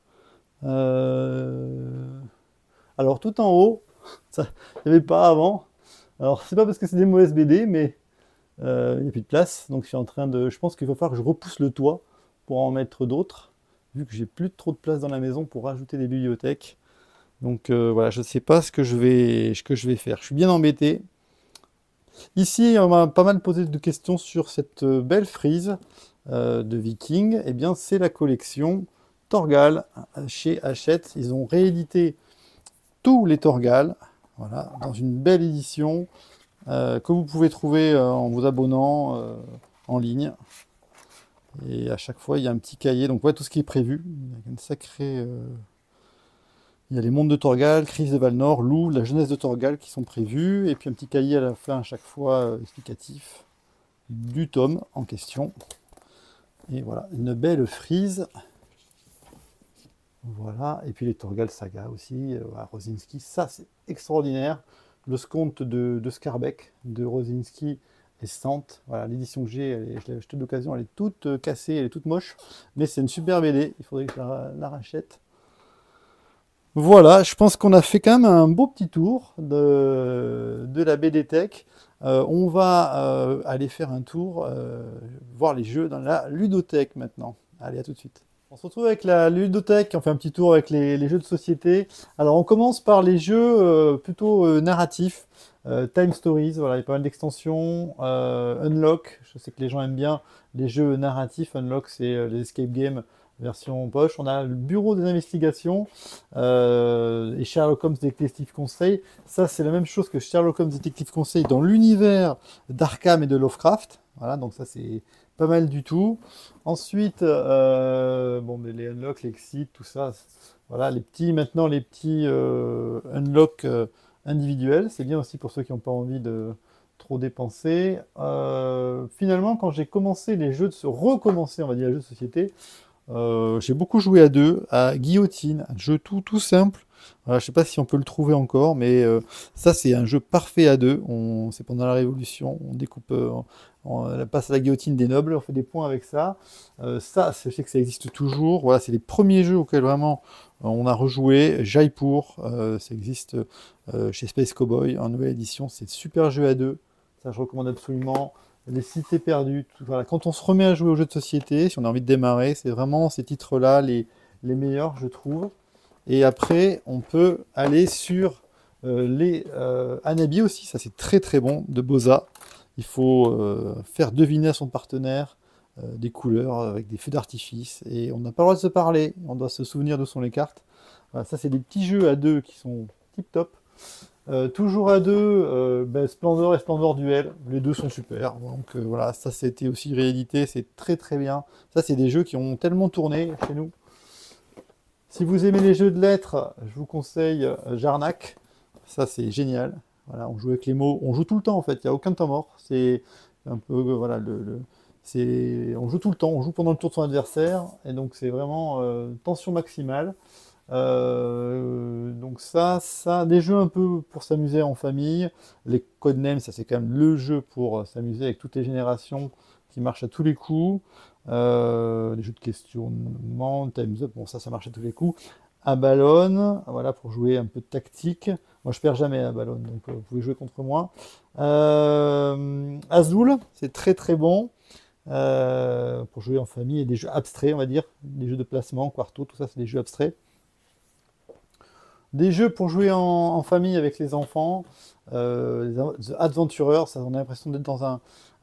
Alors, tout en haut, ça, il n'y avait pas avant. Alors, c'est pas parce que c'est des mauvaises BD, mais il n'y a plus de place. Donc, je pense qu'il va falloir que je repousse le toit pour en mettre d'autres, vu que j'ai plus trop de place dans la maison pour rajouter des bibliothèques. Donc, voilà, je ne sais pas ce que je vais faire. Je suis bien embêté. Ici, on m'a pas mal posé de questions sur cette belle frise de Viking. Eh bien, c'est la collection Torgal chez Hachette. Ils ont réédité tous les Torgal, voilà, dans une belle édition que vous pouvez trouver en vous abonnant en ligne. Et à chaque fois, il y a un petit cahier. Donc, voilà tout ce qui est prévu. Il y a une sacrée... Il y a les mondes de Torgal, Crise de Valnor, Loup, la jeunesse de Torgal qui sont prévus. Et puis un petit cahier à la fin, à chaque fois, explicatif du tome en question. Et voilà, une belle frise. Voilà, et puis les Torgal Saga aussi, à Rosinski, ça c'est extraordinaire. Le Sconte de Scarbeck de Rosinski Sente. Voilà, l'édition que j'ai, je l'ai achetée d'occasion, elle est toute cassée, elle est toute moche, mais c'est une super BD, il faudrait que je la rachète. Voilà, je pense qu'on a fait quand même un beau petit tour de la BD Tech. On va aller faire un tour, voir les jeux dans la ludothèque maintenant. Allez, à tout de suite. On se retrouve avec la ludothèque, on fait un petit tour avec les jeux de société. Alors on commence par les jeux plutôt narratifs, Time Stories, voilà, il y a pas mal d'extensions, Unlock, je sais que les gens aiment bien les jeux narratifs, Unlock c'est les escape games version poche. On a le bureau des investigations et Sherlock Holmes Détective Conseil. Ça c'est la même chose que Sherlock Holmes Détective Conseil dans l'univers d'Arkham et de Lovecraft. Voilà, donc ça c'est pas mal du tout. Ensuite, bon, mais les unlock, les exit, tout ça, voilà, maintenant les petits unlock individuels, c'est bien aussi pour ceux qui n'ont pas envie de trop dépenser. Finalement, quand j'ai commencé les jeux de se recommencer, on va dire les jeux de société, j'ai beaucoup joué à deux, à Guillotine, un jeu tout simple. Voilà, je sais pas si on peut le trouver encore, mais ça c'est un jeu parfait à deux. C'est pendant la Révolution, on découpe, on passe à la guillotine des nobles, on fait des points avec ça. Ça, je sais que ça existe toujours. Voilà, c'est les premiers jeux auxquels vraiment on a rejoué. Jaipur, ça existe chez Space Cowboy en nouvelle édition. C'est super jeu à deux. Ça, je recommande absolument. Les cités perdues, voilà. Quand on se remet à jouer aux jeux de société, si on a envie de démarrer, c'est vraiment ces titres-là les meilleurs, je trouve. Et après, on peut aller sur les Hanabi aussi, ça c'est très bon, de Boza. Il faut faire deviner à son partenaire des couleurs avec des feux d'artifice. Et on n'a pas le droit de se parler, on doit se souvenir d'où sont les cartes. Voilà, ça c'est des petits jeux à deux qui sont tip top. Toujours à deux, Splendor et Splendor Duel, les deux sont super. Donc voilà, ça c'était aussi réédité, c'est très bien. Ça c'est des jeux qui ont tellement tourné chez nous. Si vous aimez les jeux de lettres, je vous conseille Jarnac. Ça c'est génial. Voilà, on joue avec les mots, on joue tout le temps en fait, il n'y a aucun temps mort. C'est un peu voilà on joue tout le temps, on joue pendant le tour de son adversaire, et donc c'est vraiment tension maximale. Donc des jeux un peu pour s'amuser en famille. Les Codenames, ça c'est quand même le jeu pour s'amuser avec toutes les générations qui marche à tous les coups. Les jeux de questionnement, Time's Up, bon ça marche à tous les coups. Abalone, voilà pour jouer un peu de tactique. Moi je perds jamais à Abalone, donc vous pouvez jouer contre moi. Azul, c'est très bon. Pour jouer en famille et des jeux abstraits, on va dire, des jeux de placement, Quarto, tout ça c'est des jeux abstraits. Des jeux pour jouer en famille avec les enfants, The Adventurer, ça on a l'impression d'être dans un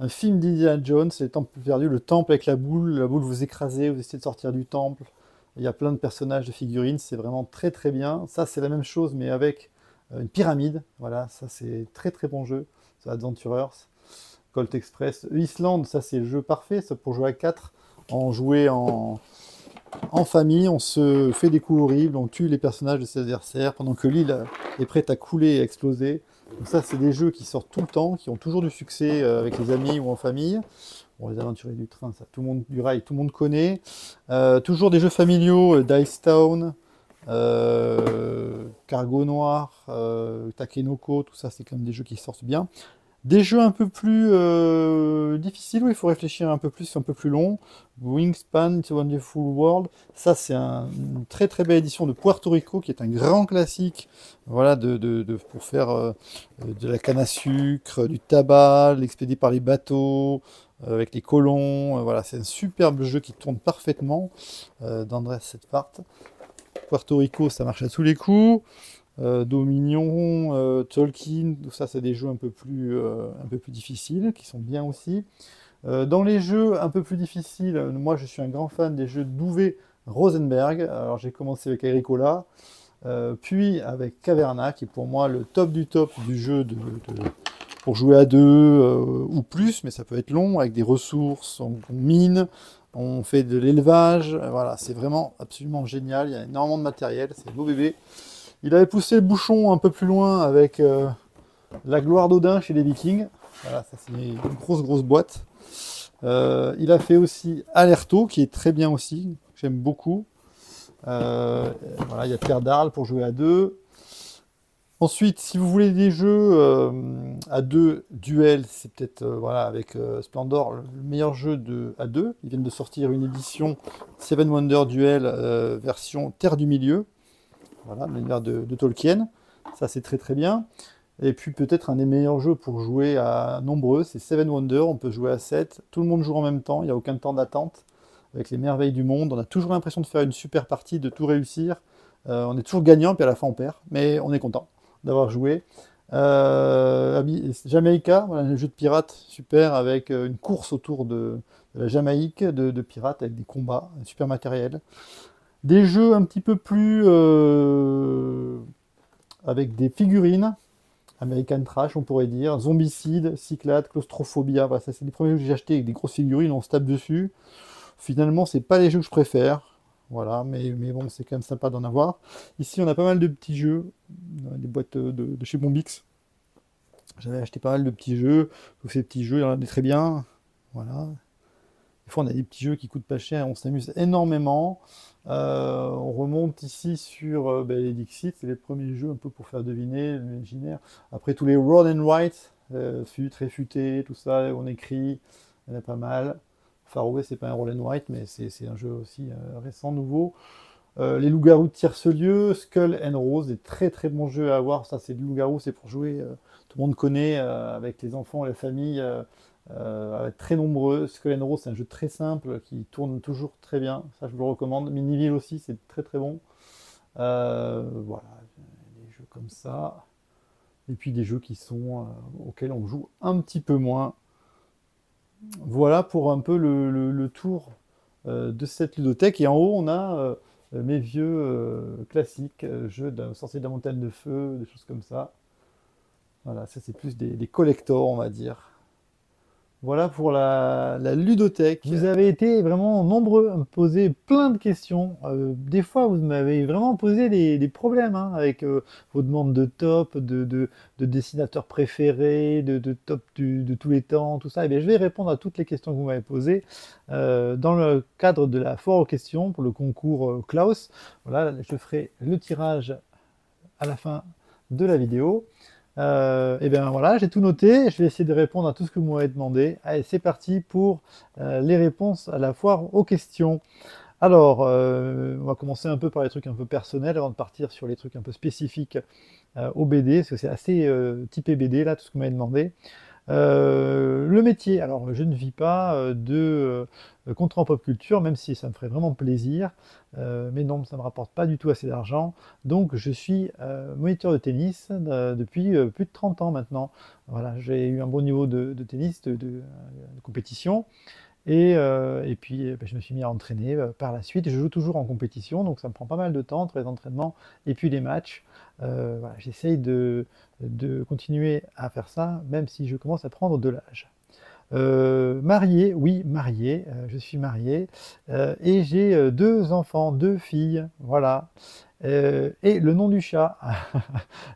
film d'Indiana Jones, c'est le temple perdu, le temple avec la boule vous écrasez, vous essayez de sortir du temple, il y a plein de personnages de figurines, c'est vraiment très bien. Ça c'est la même chose mais avec une pyramide, voilà, ça c'est très bon jeu, The Adventurers. Colt Express, Island, ça c'est le jeu parfait, ça pour jouer à 4, jouer en famille, on se fait des coups horribles, on tue les personnages de ses adversaires pendant que l'île est prête à couler et à exploser. Donc ça, c'est des jeux qui sortent tout le temps, qui ont toujours du succès avec les amis ou en famille. Bon, les aventuriers du train, ça, du rail, tout le monde connaît. Toujours des jeux familiaux, Dice Town, Cargo Noir, Takenoko, tout ça, c'est quand même des jeux qui sortent bien. Des jeux un peu plus difficiles, où il faut réfléchir un peu plus, c'est un peu plus long. Wingspan, It's a Wonderful World. Ça, c'est une très belle édition de Puerto Rico, qui est un grand classique, voilà, pour faire de la canne à sucre, du tabac, l'expédié par les bateaux, avec les colons. Voilà, c'est un superbe jeu qui tourne parfaitement d'Andrés Setfart. Puerto Rico, ça marche à tous les coups. Dominion, Tolkien, tout ça c'est des jeux un peu plus difficiles, qui sont bien aussi. Dans les jeux un peu plus difficiles, moi je suis un grand fan des jeux d'Uwe Rosenberg. Alors j'ai commencé avec Agricola, puis avec Caverna, qui est pour moi le top du top du jeu pour jouer à deux ou plus, mais ça peut être long, avec des ressources, on mine, on fait de l'élevage, voilà, c'est vraiment absolument génial, il y a énormément de matériel, c'est beau bébé. Il avait poussé le bouchon un peu plus loin avec la gloire d'Odin chez les Vikings. Voilà, ça c'est une grosse boîte. Il a fait aussi Alerto, qui est très bien aussi, j'aime beaucoup. Voilà, il y a Terre d'Arles pour jouer à deux. Ensuite, si vous voulez des jeux à deux, duel, c'est peut-être voilà, avec Splendor le meilleur jeu à deux. Ils viennent de sortir une édition Seven Wonder Duel version Terre du Milieu, voilà, l'univers de Tolkien. Ça, c'est très très bien. Et puis peut-être un des meilleurs jeux pour jouer à nombreux, c'est Seven Wonder. On peut jouer à 7. Tout le monde joue en même temps, il n'y a aucun temps d'attente. Avec les merveilles du monde, on a toujours l'impression de faire une super partie, de tout réussir. On est toujours gagnant, puis à la fin on perd, mais on est content d'avoir joué. Jamaïca, voilà, un jeu de pirates super avec une course autour de la Jamaïque, de pirates avec des combats, un super matériel. Des jeux un petit peu plus avec des figurines, American Trash on pourrait dire, Zombicide, Cyclade, Claustrophobia, voilà, ça c'est les premiers jeux que j'ai achetés avec des grosses figurines, on se tape dessus. Finalement, c'est pas les jeux que je préfère. Voilà, mais bon, c'est quand même sympa d'en avoir. Ici, on a pas mal de petits jeux, des boîtes de chez Bombix. J'avais acheté pas mal de petits jeux. Tous ces petits jeux, il y en a des très bien. Voilà. Des fois, on a des petits jeux qui coûtent pas cher, on s'amuse énormément. On remonte ici sur ben, les Dixit, c'est les premiers jeux un peu pour faire deviner l'imaginaire. Après, tous les Roll and Write, très futé, tout ça, on écrit, il y en a pas mal. Far West, c'est pas un Roll and Write, mais c'est un jeu aussi récent, nouveau. Les loups-garous de Tiercelieu, Skull and Rose, des très très bons jeux à avoir. Ça, c'est des loups-garous, c'est pour jouer. Tout le monde connaît avec les enfants et la famille, très nombreux. Skull and Rose, c'est un jeu très simple qui tourne toujours très bien. Ça, je vous le recommande. Miniville aussi, c'est très très bon. Voilà, des jeux comme ça. Et puis des jeux qui sont auxquels on joue un petit peu moins. Voilà pour un peu le tour de cette ludothèque. Et en haut, on a mes vieux classiques, jeux de sorcier de la montagne de feu, des choses comme ça. Voilà, ça c'est plus des collectors, on va dire. Voilà pour la ludothèque. Vous avez été vraiment nombreux à me poser plein de questions. Des fois, vous m'avez vraiment posé des problèmes hein, avec vos demandes de top, de dessinateurs préférés, de top de tous les temps, tout ça. Et bien, je vais répondre à toutes les questions que vous m'avez posées dans le cadre de la foire aux questions pour le concours Klaus. Voilà, je ferai le tirage à la fin de la vidéo. Et bien voilà, j'ai tout noté, je vais essayer de répondre à tout ce que vous m'avez demandé. Allez, c'est parti pour les réponses à la foire aux questions. Alors, on va commencer un peu par les trucs un peu personnels avant de partir sur les trucs un peu spécifiques au BD, parce que c'est assez typé BD là, tout ce que vous m'avez demandé. Le métier, alors je ne vis pas de contrat en pop culture, même si ça me ferait vraiment plaisir, mais non, ça ne me rapporte pas du tout assez d'argent. Donc je suis moniteur de tennis depuis plus de 30 ans maintenant. Voilà, j'ai eu un bon niveau de tennis, de compétition. Et puis je me suis mis à entraîner par la suite. Je joue toujours en compétition, donc ça me prend pas mal de temps entre les entraînements et puis les matchs. Voilà, j'essaye de continuer à faire ça, même si je commence à prendre de l'âge. Marié, oui, marié, je suis marié, et j'ai deux enfants, deux filles, voilà. Et le nom du chat,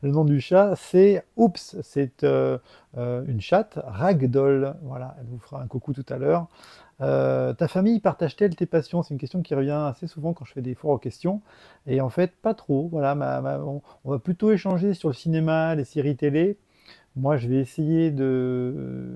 le nom du chat, c'est Oups, c'est une chatte, Ragdoll, voilà, elle vous fera un coucou tout à l'heure. Ta famille partage-t-elle tes passions? C'est une question qui revient assez souvent quand je fais des foires aux questions. Et en fait, pas trop. Voilà, on va plutôt échanger sur le cinéma, les séries télé. Moi, je vais essayer de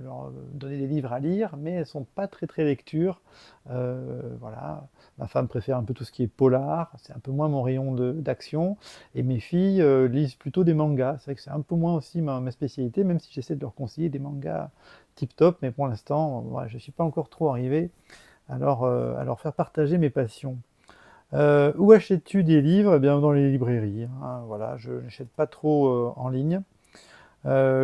leur donner des livres à lire, mais elles ne sont pas très très lecture. Voilà. Ma femme préfère un peu tout ce qui est polar, c'est un peu moins mon rayon d'action. Et mes filles lisent plutôt des mangas. C'est vrai que c'est un peu moins aussi ma spécialité, même si j'essaie de leur conseiller des mangas tip-top, mais pour l'instant, voilà, je ne suis pas encore trop arrivé à leur faire partager mes passions. Où achètes-tu des livres? Eh bien, dans les librairies. Hein, voilà, je n'achète pas trop en ligne.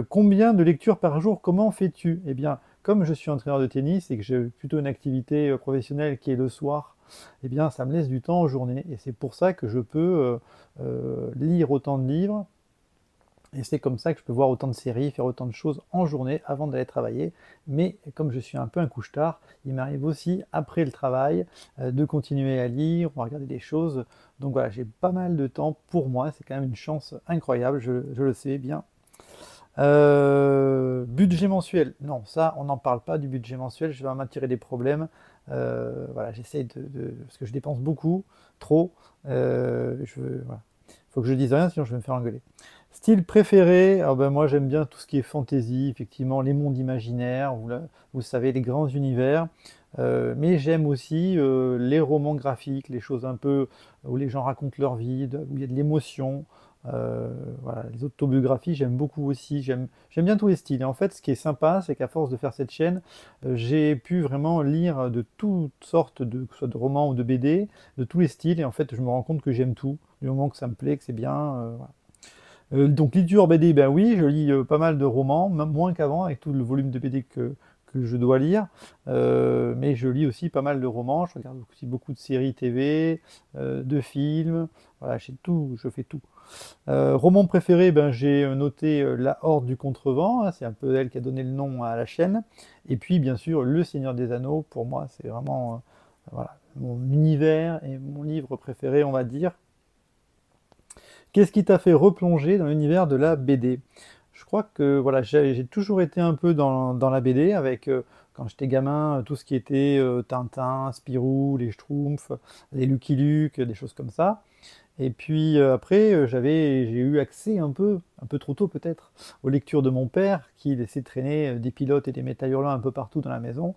Combien de lectures par jour? Comment fais-tu? Eh bien, comme je suis entraîneur de tennis et que j'ai plutôt une activité professionnelle qui est le soir, eh bien, ça me laisse du temps en journée. Et c'est pour ça que je peux lire autant de livres. Et c'est comme ça que je peux voir autant de séries, faire autant de choses en journée avant d'aller travailler. Mais comme je suis un peu un couche-tard, il m'arrive aussi, après le travail, de continuer à lire ou à regarder des choses. Donc voilà, j'ai pas mal de temps pour moi. C'est quand même une chance incroyable, je le sais bien. Budget mensuel, non, ça, on n'en parle pas du budget mensuel, je vais m'attirer des problèmes. Voilà, j'essaie parce que je dépense beaucoup, trop. Voilà. Faut que je dise rien, sinon je vais me faire engueuler. Style préféré, alors ben moi j'aime bien tout ce qui est fantasy, effectivement, les mondes imaginaires, vous savez, les grands univers. Mais j'aime aussi les romans graphiques, les choses un peu où les gens racontent leur vie, où il y a de l'émotion. Voilà, les autobiographies, j'aime beaucoup aussi. J'aime bien tous les styles. Et en fait, ce qui est sympa, c'est qu'à force de faire cette chaîne, j'ai pu vraiment lire de toutes sortes, que ce soit de romans ou de BD, de tous les styles. Et en fait, je me rends compte que j'aime tout, du moment que ça me plaît, que c'est bien. Voilà. Donc lecture BD, ben oui, je lis pas mal de romans, même moins qu'avant avec tout le volume de BD que je dois lire, mais je lis aussi pas mal de romans, je regarde aussi beaucoup de séries TV, de films, voilà, je fais tout. Roman préféré, ben, j'ai noté La Horde du Contrevent, hein, c'est un peu elle qui a donné le nom à la chaîne, et puis bien sûr Le Seigneur des Anneaux, pour moi c'est vraiment voilà, mon univers et mon livre préféré, on va dire. Qu'est-ce qui t'a fait replonger dans l'univers de la BD? Je crois que voilà, j'ai toujours été un peu dans la BD avec, quand j'étais gamin, tout ce qui était Tintin, Spirou, les Schtroumpfs, les Lucky Luke, des choses comme ça. Et puis après, j'ai eu accès un peu trop tôt peut-être, aux lectures de mon père qui laissait traîner des pilotes et des métal hurlants un peu partout dans la maison.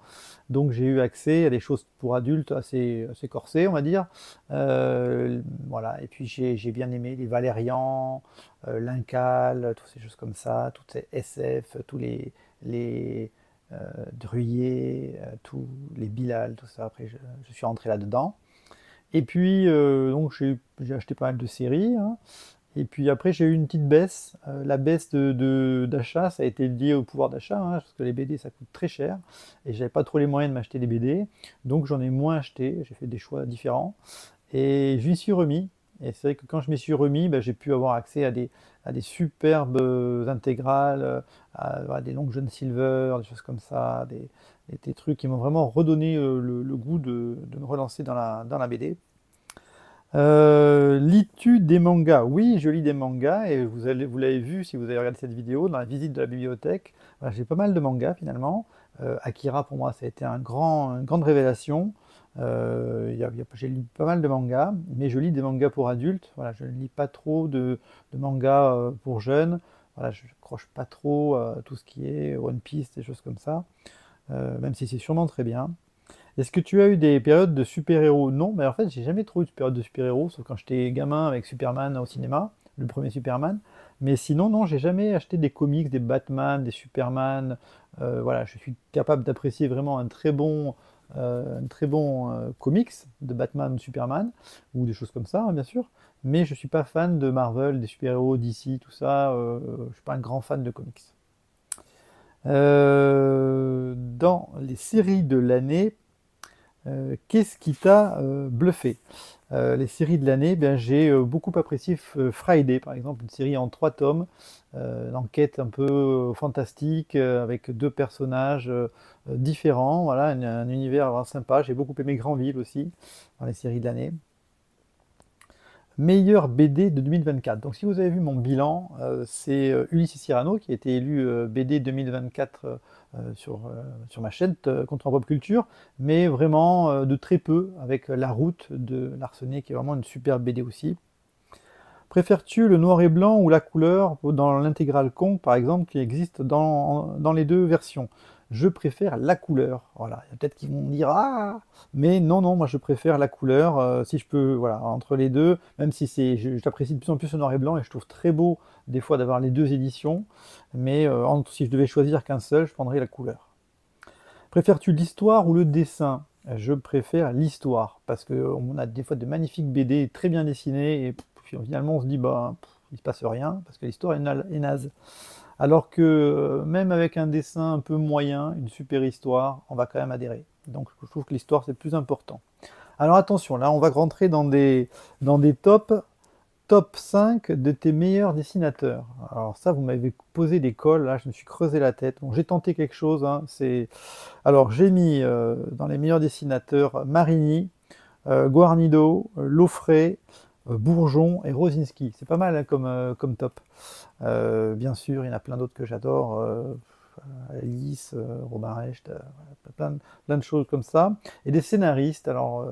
Donc j'ai eu accès à des choses pour adultes assez corsées, on va dire. Voilà. Et puis j'ai bien aimé les Valérian, l'Incal, toutes ces choses comme ça, toutes ces SF, tous les Druyer, tous les Bilal, tout ça. Après, je suis rentré là-dedans. Et puis, donc j'ai acheté pas mal de séries, hein. Et puis après, j'ai eu une petite baisse. La baisse d'achat, ça a été lié au pouvoir d'achat, hein, parce que les BD, ça coûte très cher. Et j'avais pas trop les moyens de m'acheter des BD. Donc j'en ai moins acheté. J'ai fait des choix différents. Et je m'y suis remis. Et c'est vrai que quand je m'y suis remis, ben, j'ai pu avoir accès à des superbes intégrales, à des longues John Silver, des choses comme ça, des trucs qui m'ont vraiment redonné le goût de me relancer dans la BD. Lis-tu des mangas? Oui, je lis des mangas et vous l'avez vu si vous avez regardé cette vidéo dans la visite de la bibliothèque. Voilà, j'ai pas mal de mangas finalement. Akira pour moi ça a été une grande révélation. J'ai lu pas mal de mangas, mais je lis des mangas pour adultes. Voilà, je ne lis pas trop de mangas pour jeunes. Voilà, je accroche pas trop à tout ce qui est One Piece, des choses comme ça, même si c'est sûrement très bien. Est-ce que tu as eu des périodes de super-héros? Non, mais en fait, j'ai jamais trop eu de période de super-héros, sauf quand j'étais gamin avec Superman au cinéma, le premier Superman. Mais sinon, non, j'ai jamais acheté des comics, des Batman, des Superman. Voilà, je suis capable d'apprécier vraiment un très bon comics de Batman ou Superman, ou des choses comme ça, hein, bien sûr. Mais je suis pas fan de Marvel, des super-héros, DC, tout ça. Je suis pas un grand fan de comics. Dans les séries de l'année, qu'est-ce qui t'a bluffé? Les séries de l'année, ben, j'ai beaucoup apprécié Friday, par exemple, une série en 3 tomes, d'enquête un peu fantastique, avec 2 personnages différents, voilà, un univers vraiment sympa. J'ai beaucoup aimé Granville aussi, dans les séries de l'année. Meilleur BD de 2024. Donc si vous avez vu mon bilan, c'est Ulysse Cyrano qui a été élu BD 2024 sur ma chaîne Contre en Pop Culture, mais vraiment de très peu, avec La Route de Larsenet qui est vraiment une superbe BD aussi. Préfères-tu le noir et blanc ou la couleur dans l'intégrale Kong, par exemple, qui existe dans les deux versions? Je préfère la couleur. Voilà, il y a peut-être qui vont dire ah, mais non, non, moi je préfère la couleur. Si je peux, voilà, entre les deux, même si j'apprécie de plus en plus le noir et blanc et je trouve très beau des fois d'avoir les deux éditions, mais si je devais choisir qu'un seul, je prendrais la couleur. Préfères-tu l'histoire ou le dessin? Je préfère l'histoire, parce qu'on a des fois de magnifiques BD très bien dessinées, et finalement on se dit, bah, il se passe rien, parce que l'histoire est naze. Alors que même avec un dessin un peu moyen, une super histoire, on va quand même adhérer. Donc je trouve que l'histoire c'est le plus important. Alors attention, là on va rentrer dans des top 5 de tes meilleurs dessinateurs. Alors ça, vous m'avez posé des cols, là je me suis creusé la tête. Bon, j'ai tenté quelque chose, hein, alors j'ai mis dans les meilleurs dessinateurs Marini, Guarnido, Laufrey, Bourgeon et Rosinski. C'est pas mal hein, comme top. Bien sûr, il y en a plein d'autres que j'adore. Alice, Robin Recht, plein de choses comme ça. Et des scénaristes. Alors,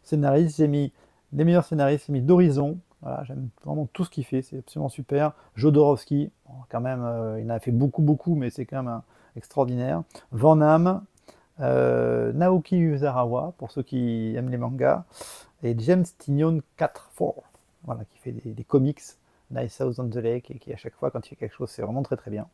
scénaristes, j'ai mis les meilleurs scénaristes, j'ai mis d'Horizon, Voilà, j'aime vraiment tout ce qu'il fait, c'est absolument super. Jodorowsky, bon, quand même, il en a fait beaucoup, mais c'est quand même extraordinaire. Van Hamme, Naoki Usarawa, pour ceux qui aiment les mangas, et James Tynion 4-4, voilà, qui fait des comics, Nice House on the Lake, et qui à chaque fois, quand il fait quelque chose, c'est vraiment très bien.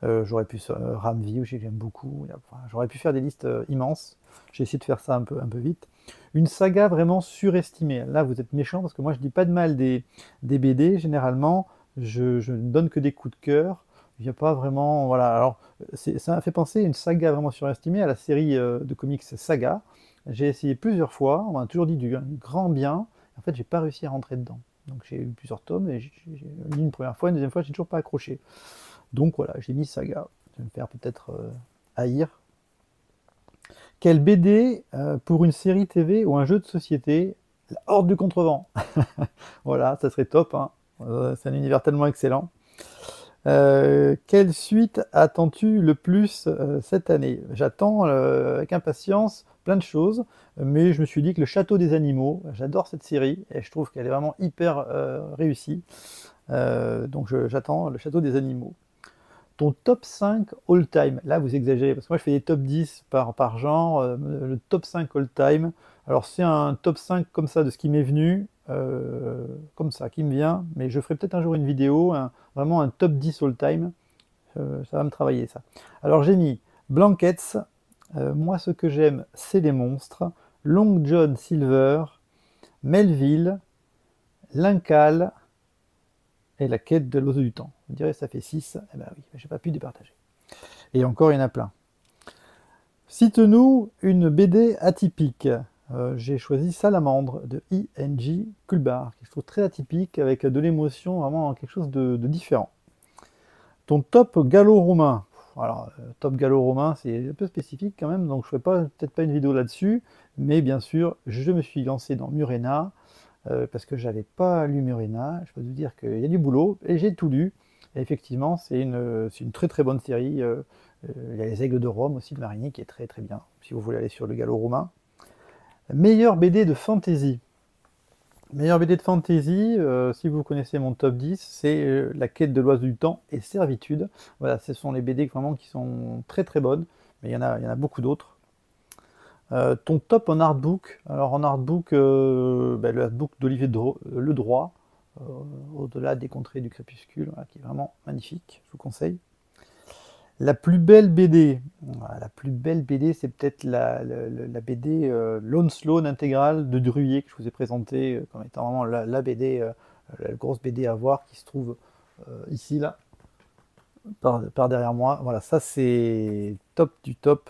J'aurais pu Ramvi, j'aime beaucoup. Enfin, j'aurais pu faire des listes immenses. J'ai essayé de faire ça un peu vite. Une saga vraiment surestimée. Là, vous êtes méchant parce que moi, je dis pas de mal des BD. Généralement, je ne donne que des coups de cœur. Il n'y a pas vraiment, voilà. Alors, ça m'a fait penser une saga vraiment surestimée à la série de comics Saga. J'ai essayé plusieurs fois. On m'a toujours dit du grand bien. En fait, j'ai pas réussi à rentrer dedans. Donc, j'ai eu plusieurs tomes et j'ai lu une première fois, une deuxième fois, j'ai toujours pas accroché. Donc voilà, j'ai mis Saga. Je vais me faire peut-être haïr. Quelle BD pour une série TV ou un jeu de société? La Horde du Contrevent. Voilà, ça serait top. Hein. C'est un univers tellement excellent. Quelle suite attends-tu le plus cette année? J'attends avec impatience plein de choses, mais je me suis dit que le Château des Animaux, j'adore cette série et je trouve qu'elle est vraiment hyper réussie. Donc j'attends le Château des Animaux. Ton top 5 all-time, là vous exagérez, parce que moi je fais des top 10 par genre, le top 5 all-time, alors c'est un top 5 comme ça de ce qui m'est venu, comme ça, qui me vient, mais je ferai peut-être un jour une vidéo, vraiment un top 10 all-time, ça va me travailler ça. Alors j'ai mis Blankets, moi ce que j'aime c'est les monstres, Long John Silver, Melville, Linkal, et la quête de l'oiseau du temps. Vous direz, ça fait 6. Eh ben oui, j'ai pas pu départager. Et encore, il y en a plein. Cite-nous une BD atypique. J'ai choisi Salamandre de I.N.G. Kulbar, qui je trouve très atypique, avec de l'émotion, vraiment quelque chose de différent. Ton top gallo-romain. Alors, top gallo-romain, c'est un peu spécifique quand même, donc je ne ferai peut-être pas une vidéo là-dessus, mais bien sûr, je me suis lancé dans Murena, parce que j'avais pas lu Murena. Je peux vous dire qu'il y a du boulot, et j'ai tout lu. Et effectivement, c'est une très bonne série. Il y a les Aigles de Rome aussi de Marigny qui est très bien, si vous voulez aller sur le gallo-romain. Meilleure BD de fantasy. Meilleure BD de fantasy, si vous connaissez mon top 10, c'est La quête de l'oiseau du temps et Servitude. Voilà, ce sont les BD vraiment qui sont très bonnes, mais il y en a beaucoup d'autres. Ton top en artbook, alors en artbook, le artbook d'Olivier Ledroit, Au-delà des contrées du crépuscule, voilà, qui est vraiment magnifique, je vous conseille. La plus belle BD, la plus belle BD, c'est peut-être la BD Lone Sloan intégrale de Druillet que je vous ai présenté comme étant vraiment la BD, la grosse BD à voir qui se trouve ici, là, par derrière moi. Voilà, ça c'est top du top.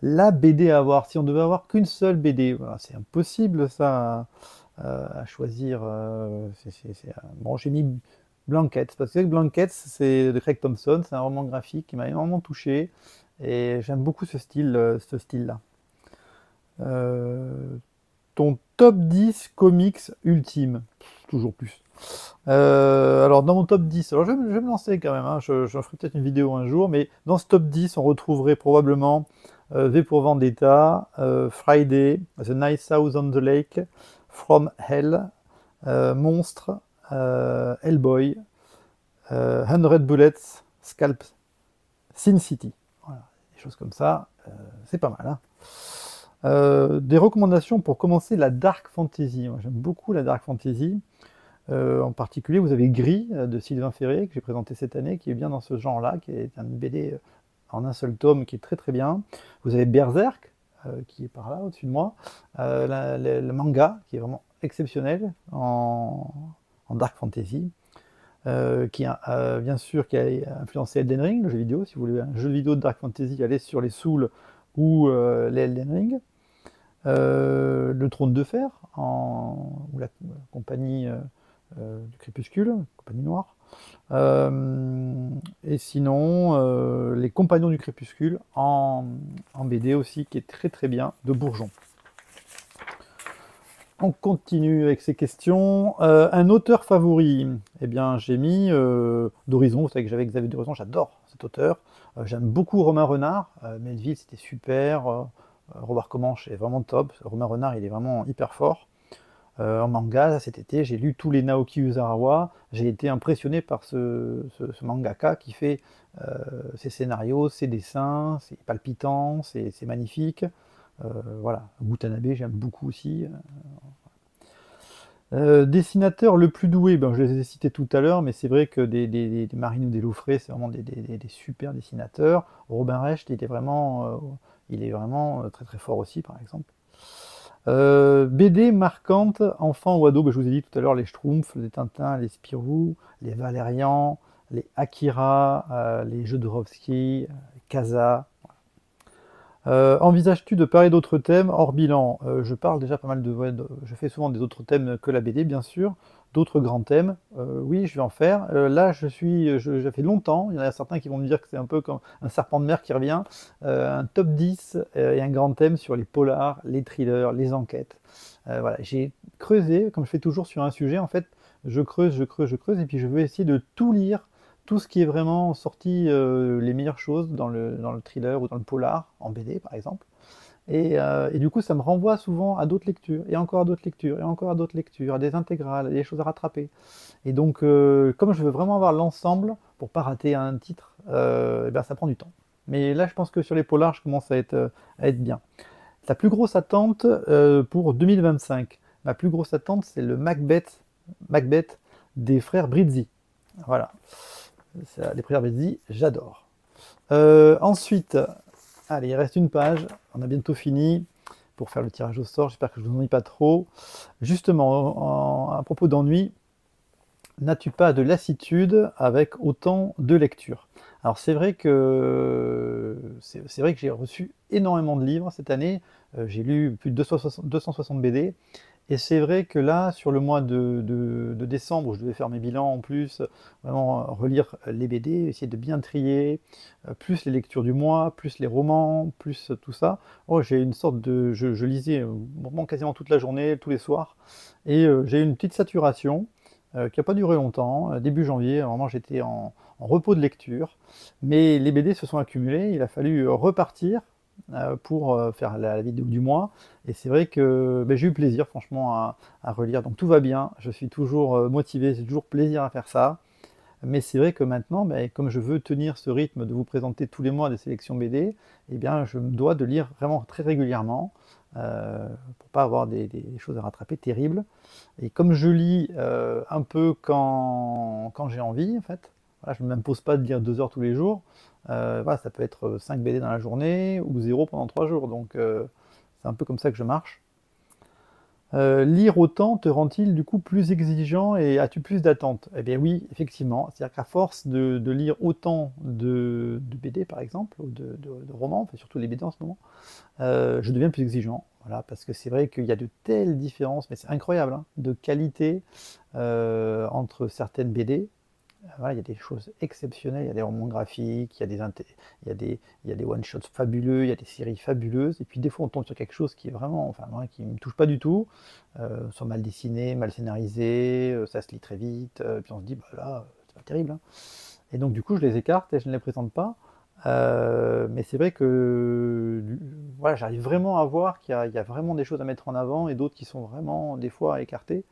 La BD à avoir, si on devait avoir qu'une seule BD, voilà, c'est impossible ça à choisir. Bon, j'ai mis Blankets, parce que Blankets, c'est de Craig Thompson, c'est un roman graphique qui m'a énormément touché, et j'aime beaucoup ce style-là. Ton top 10 comics ultime, toujours plus. Alors dans mon top 10, alors je vais me lancer quand même, hein, je ferai peut-être une vidéo un jour, mais dans ce top 10, on retrouverait probablement V pour Vendetta, Friday, The Nice House on the Lake, From Hell, Monstre, Hellboy, 100 Bullets, Scalp, Sin City. Voilà, des choses comme ça, c'est pas mal. Hein. Des recommandations pour commencer la Dark Fantasy. Moi, j'aime beaucoup la Dark Fantasy. En particulier, vous avez Gris de Sylvain Ferré, que j'ai présenté cette année, qui est bien dans ce genre-là, qui est un BD en un seul tome, qui est très bien. Vous avez Berserk, qui est par là, au-dessus de moi. Le manga, qui est vraiment exceptionnel en Dark Fantasy. Bien sûr, qui a influencé Elden Ring, le jeu vidéo. Si vous voulez un jeu vidéo de Dark Fantasy, allez sur les Souls ou les Elden Ring. Le Trône de Fer, ou la compagnie du Crépuscule, compagnie noire. Et sinon, les Compagnons du Crépuscule en BD aussi, qui est très bien, de Bourgeon. On continue avec ces questions. Un auteur favori? Eh bien, j'ai mis d'Horizon. Vous savez que j'avais Xavier d'Horizon, j'adore cet auteur. J'aime beaucoup Romain Renard. Melville, c'était super. Robert Comanche est vraiment top. Romain Renard, il est vraiment hyper fort. En manga, cet été, j'ai lu tous les Naoki Urasawa. J'ai été impressionné par ce mangaka qui fait ses scénarios, ses dessins, c'est palpitant, c'est magnifique. Voilà, Watanabe, j'aime beaucoup aussi. Dessinateur le plus doué, ben, je les ai cités tout à l'heure, mais c'est vrai que des Marino Dell'Ufre, c'est vraiment des super dessinateurs. Robin Recht, il est vraiment très très fort aussi, par exemple. BD marquante, enfant ou ado, ben, je vous ai dit tout à l'heure, les Schtroumpfs, les Tintins, les Spirou, les Valérian, les Akira, les Jodorowsky, Casa. Envisages-tu de parler d'autres thèmes hors bilan? Je parle déjà pas mal je fais souvent des autres thèmes que la BD, bien sûr. D'autres grands thèmes, oui, je vais en faire. Là, ça fait longtemps, il y en a certains qui vont me dire que c'est un peu comme un serpent de mer qui revient. Un top 10 et un grand thème sur les polars, les thrillers, les enquêtes. Voilà, j'ai creusé, comme je fais toujours sur un sujet, en fait, je creuse, je creuse, je creuse, et puis je veux essayer de tout lire, tout ce qui est vraiment sorti, les meilleures choses dans le thriller ou dans le polar, en BD par exemple. Et du coup, ça me renvoie souvent à d'autres lectures, et encore à d'autres lectures, et encore à d'autres lectures, à des intégrales, à des choses à rattraper. Et donc, comme je veux vraiment avoir l'ensemble, pour pas rater un titre, eh ben, ça prend du temps. Mais là, je pense que sur les polars, je commence à être bien. La plus grosse attente pour 2025. Ma plus grosse attente, c'est le Macbeth des frères Brizzi. Voilà. Les frères Brizzi, j'adore. Ensuite, allez, il reste une page. On a bientôt fini pour faire le tirage au sort. J'espère que je ne vous ennuie pas trop. Justement, à propos d'ennui, n'as-tu pas de lassitude avec autant de lectures? Alors c'est vrai que j'ai reçu énormément de livres cette année. J'ai lu plus de 260 BD. Et c'est vrai que là, sur le mois de décembre, où je devais faire mes bilans en plus, vraiment relire les BD, essayer de bien trier, plus les lectures du mois, plus les romans, plus tout ça. Oh, j'ai une sorte de... Je lisais vraiment quasiment toute la journée, tous les soirs, et j'ai eu une petite saturation qui n'a pas duré longtemps. Début janvier, vraiment j'étais en repos de lecture, mais les BD se sont accumulés, il a fallu repartir pour faire la vidéo du mois. Et c'est vrai que ben, j'ai eu plaisir franchement à relire. Donc tout va bien, je suis toujours motivé, j'ai toujours plaisir à faire ça. Mais c'est vrai que maintenant, ben, comme je veux tenir ce rythme de vous présenter tous les mois des sélections BD, eh bien je me dois de lire vraiment très régulièrement pour pas avoir des choses à rattraper terribles. Et comme je lis un peu quand j'ai envie, en fait, voilà, je ne m'impose pas de lire 2 heures tous les jours. Voilà, ça peut être 5 BD dans la journée ou 0 pendant 3 jours. Donc c'est un peu comme ça que je marche. Lire autant te rend-il du coup plus exigeant et as-tu plus d'attentes? Eh bien oui, effectivement. C'est-à-dire qu'à force de lire autant de BD par exemple, ou de romans, enfin, surtout les BD en ce moment, je deviens plus exigeant. Voilà, parce que c'est vrai qu'il y a de telles différences, mais c'est incroyable, hein, de qualité entre certaines BD. Voilà, il y a des choses exceptionnelles, il y a des romans graphiques, il y a des one-shots fabuleux, il y a des séries fabuleuses, et puis des fois on tombe sur quelque chose qui est vraiment, enfin moi, qui ne me touche pas du tout, soit mal dessiné, mal scénarisé, ça se lit très vite, puis on se dit, bah là, c'est pas terrible, hein. Et donc du coup je les écarte et je ne les présente pas. Mais c'est vrai que voilà, j'arrive vraiment à voir il y a vraiment des choses à mettre en avant et d'autres qui sont vraiment des fois à écarter.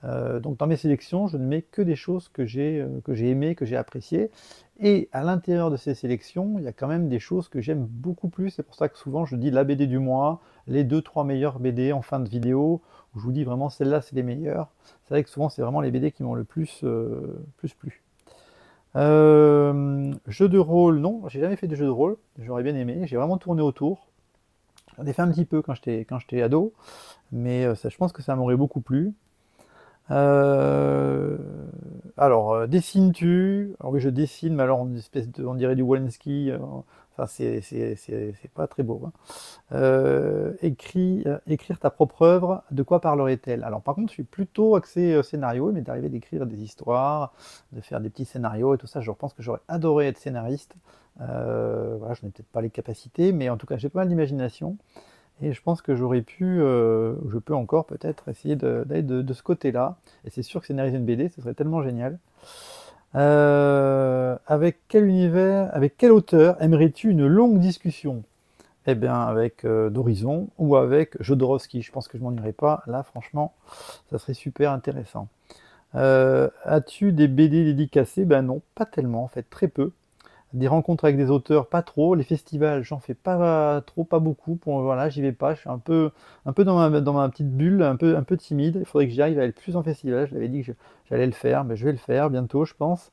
Donc dans mes sélections, je ne mets que des choses que j'ai aimées, que j'ai appréciées. Et à l'intérieur de ces sélections, il y a quand même des choses que j'aime beaucoup plus. C'est pour ça que souvent je dis la BD du mois, les 2-3 meilleures BD en fin de vidéo, où je vous dis vraiment celles-là c'est les meilleures. C'est vrai que souvent c'est vraiment les BD qui m'ont le plus plu. Jeu de rôle, non, j'ai jamais fait de jeu de rôle, j'aurais bien aimé, j'ai vraiment tourné autour. J'en ai fait un petit peu quand j'étais ado, mais ça, je pense que ça m'aurait beaucoup plu. Euh, alors, dessines-tu? Alors oui, je dessine, mais alors une espèce de, on dirait du Walensky, enfin c'est pas très beau, hein. Écrire ta propre œuvre, de quoi parlerait-elle? Alors par contre, je suis plutôt axé scénario, il m'est arrivé d'écrire des histoires, de faire des petits scénarios et tout ça. Je pense que j'aurais adoré être scénariste. Voilà, je n'ai peut-être pas les capacités, mais en tout cas, j'ai pas mal d'imagination. Et je pense que j'aurais pu, je peux encore peut-être essayer d'aller de ce côté-là. Et c'est sûr que scénariser une BD, ce serait tellement génial. Avec quel univers, avec quel auteur aimerais-tu une longue discussion? Eh bien, avec d'Horizon ou avec Jodorowsky. Je pense que je m'ennuierai pas. Là, franchement, ça serait super intéressant. As-tu des BD dédicacés? Ben non, pas tellement, en fait, très peu. Des rencontres avec des auteurs, pas trop. Les festivals, j'en fais pas trop, pas beaucoup. Voilà, j'y vais pas. Je suis un peu dans ma petite bulle, un peu timide. Il faudrait que j'y arrive à aller plus en festival. Je l'avais dit que j'allais le faire, mais je vais le faire bientôt, je pense.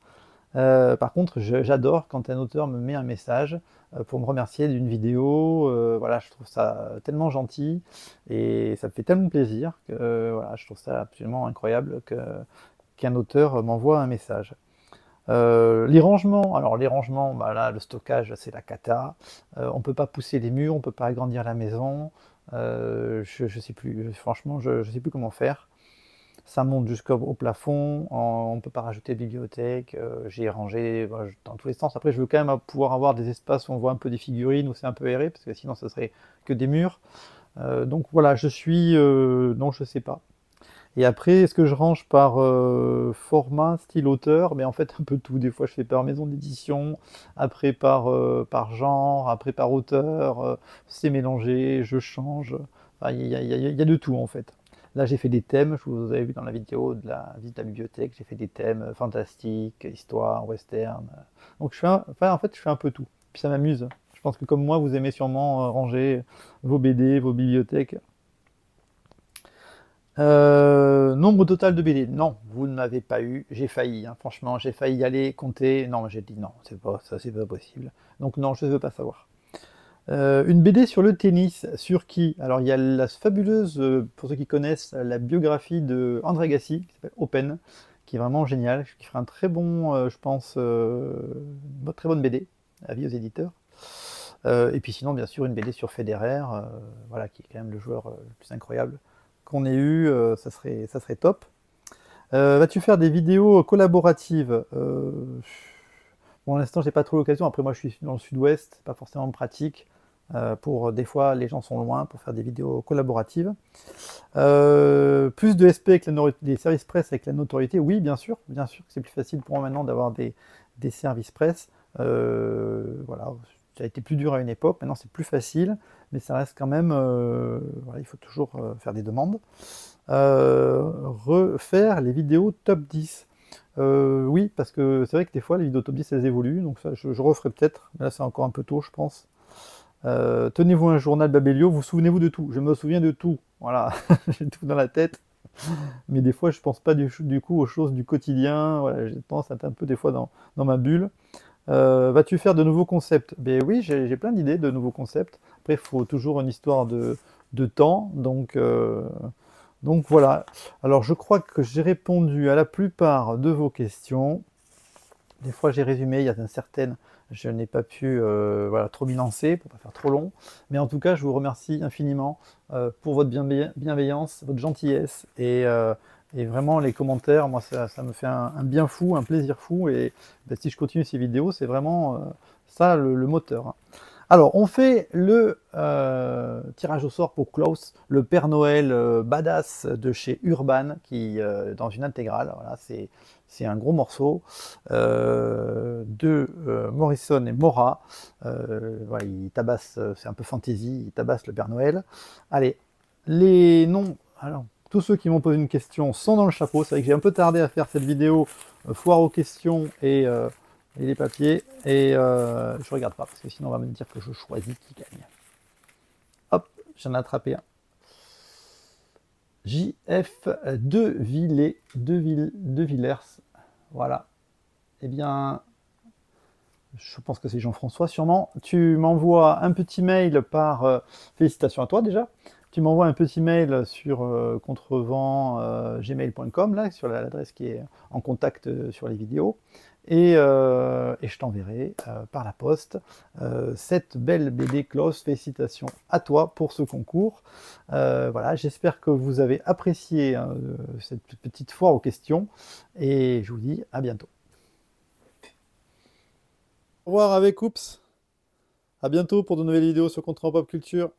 Par contre, j'adore quand un auteur me met un message pour me remercier d'une vidéo. Voilà, je trouve ça tellement gentil et ça me fait tellement plaisir que voilà, je trouve ça absolument incroyable qu'un auteur m'envoie un message. Les rangements, alors les rangements, bah là, le stockage, c'est la cata. On peut pas pousser les murs, on peut pas agrandir la maison. Je sais plus, franchement, je sais plus comment faire. Ça monte jusqu'au plafond, on ne peut pas rajouter de bibliothèque, j'ai rangé dans tous les sens. Après, je veux quand même pouvoir avoir des espaces où on voit un peu des figurines, où c'est un peu aéré, parce que sinon, ça serait que des murs. Donc voilà, non, je sais pas. Et après, est-ce que je range par format, style auteur? Mais en fait, un peu tout. Des fois, je fais par maison d'édition, après par genre, après par auteur. C'est mélangé, je change. Enfin, il y a de tout en fait. Là, j'ai fait des thèmes. Je vous avais vu dans la vidéo de la visite à la bibliothèque. J'ai fait des thèmes fantastiques, histoire, western. Donc, en fait, je fais un peu tout. Puis ça m'amuse. Je pense que comme moi, vous aimez sûrement ranger vos BD, vos bibliothèques. Nombre total de BD. Non, vous ne m'avez pas eu. J'ai failli, hein. Franchement, j'ai failli y aller, compter. Non, j'ai dit non, c'est pas ça, c'est pas possible. Donc non, je ne veux pas savoir. Une BD sur le tennis, sur qui? Alors il y a la fabuleuse, pour ceux qui connaissent, la biographie de André Gassi, qui s'appelle Open, qui est vraiment génial, qui ferait un très bon, je pense, très bonne BD, avis aux éditeurs. Et puis sinon, bien sûr, une BD sur Federer, voilà, qui est quand même le joueur le plus incroyable qu'on ait eu, ça serait top. Vas-tu faire des vidéos collaboratives? Pour l'instant, j'ai pas trop l'occasion. Après, moi, je suis dans le sud-ouest, pas forcément pratique. Des fois, les gens sont loin pour faire des vidéos collaboratives. Plus de SP avec des services presse avec la notoriété, oui, bien sûr que c'est plus facile pour moi maintenant d'avoir des services presse. Voilà, ça a été plus dur à une époque, maintenant c'est plus facile, mais ça reste quand même, voilà, il faut toujours faire des demandes. Refaire les vidéos top 10. Oui, parce que c'est vrai que des fois les vidéos top 10 elles évoluent, donc ça je referai peut-être, mais là c'est encore un peu tôt je pense. Tenez-vous un journal Babelio, vous souvenez-vous de tout? Je me souviens de tout, voilà, j'ai tout dans la tête, mais des fois je pense pas du coup aux choses du quotidien, voilà, j'ai tendance à être un peu des fois dans ma bulle. Vas-tu faire de nouveaux concepts? Ben oui, j'ai plein d'idées de nouveaux concepts. Après, il faut toujours une histoire de temps, donc voilà. Alors je crois que j'ai répondu à la plupart de vos questions. Des fois j'ai résumé, il y a certaines, je n'ai pas pu voilà, trop m'y lancer pour pas faire trop long. Mais en tout cas, je vous remercie infiniment pour votre bienveillance, votre gentillesse et vraiment les commentaires. Moi, ça me fait un bien fou, un plaisir fou. Et ben, si je continue ces vidéos, c'est vraiment ça le moteur, hein. Alors, on fait le tirage au sort pour Klaus, le Père Noël badass de chez Urban, qui dans une intégrale. Voilà, c'est un gros morceau de Morrison et Mora. Voilà, il tabasse, c'est un peu fantasy, il tabasse le Père Noël. Allez, les noms. Alors, tous ceux qui m'ont posé une question sont dans le chapeau. C'est vrai que j'ai un peu tardé à faire cette vidéo foire aux questions et les papiers, et je regarde pas, parce que sinon on va me dire que je choisis qui gagne. Hop, j'en ai attrapé un. JF de Villers, voilà. Eh bien, je pense que c'est Jean-François sûrement. Tu m'envoies un petit mail par... félicitations à toi déjà. Tu m'envoies un petit mail sur contrevent.gmail.com, là, sur l'adresse qui est en contact sur les vidéos. Et je t'enverrai par la poste cette belle BD Klaus. Félicitations à toi pour ce concours. Voilà, j'espère que vous avez apprécié cette petite foire aux questions. Et je vous dis à bientôt. Au revoir avec Oups. À bientôt pour de nouvelles vidéos sur Contrevent Pop Culture.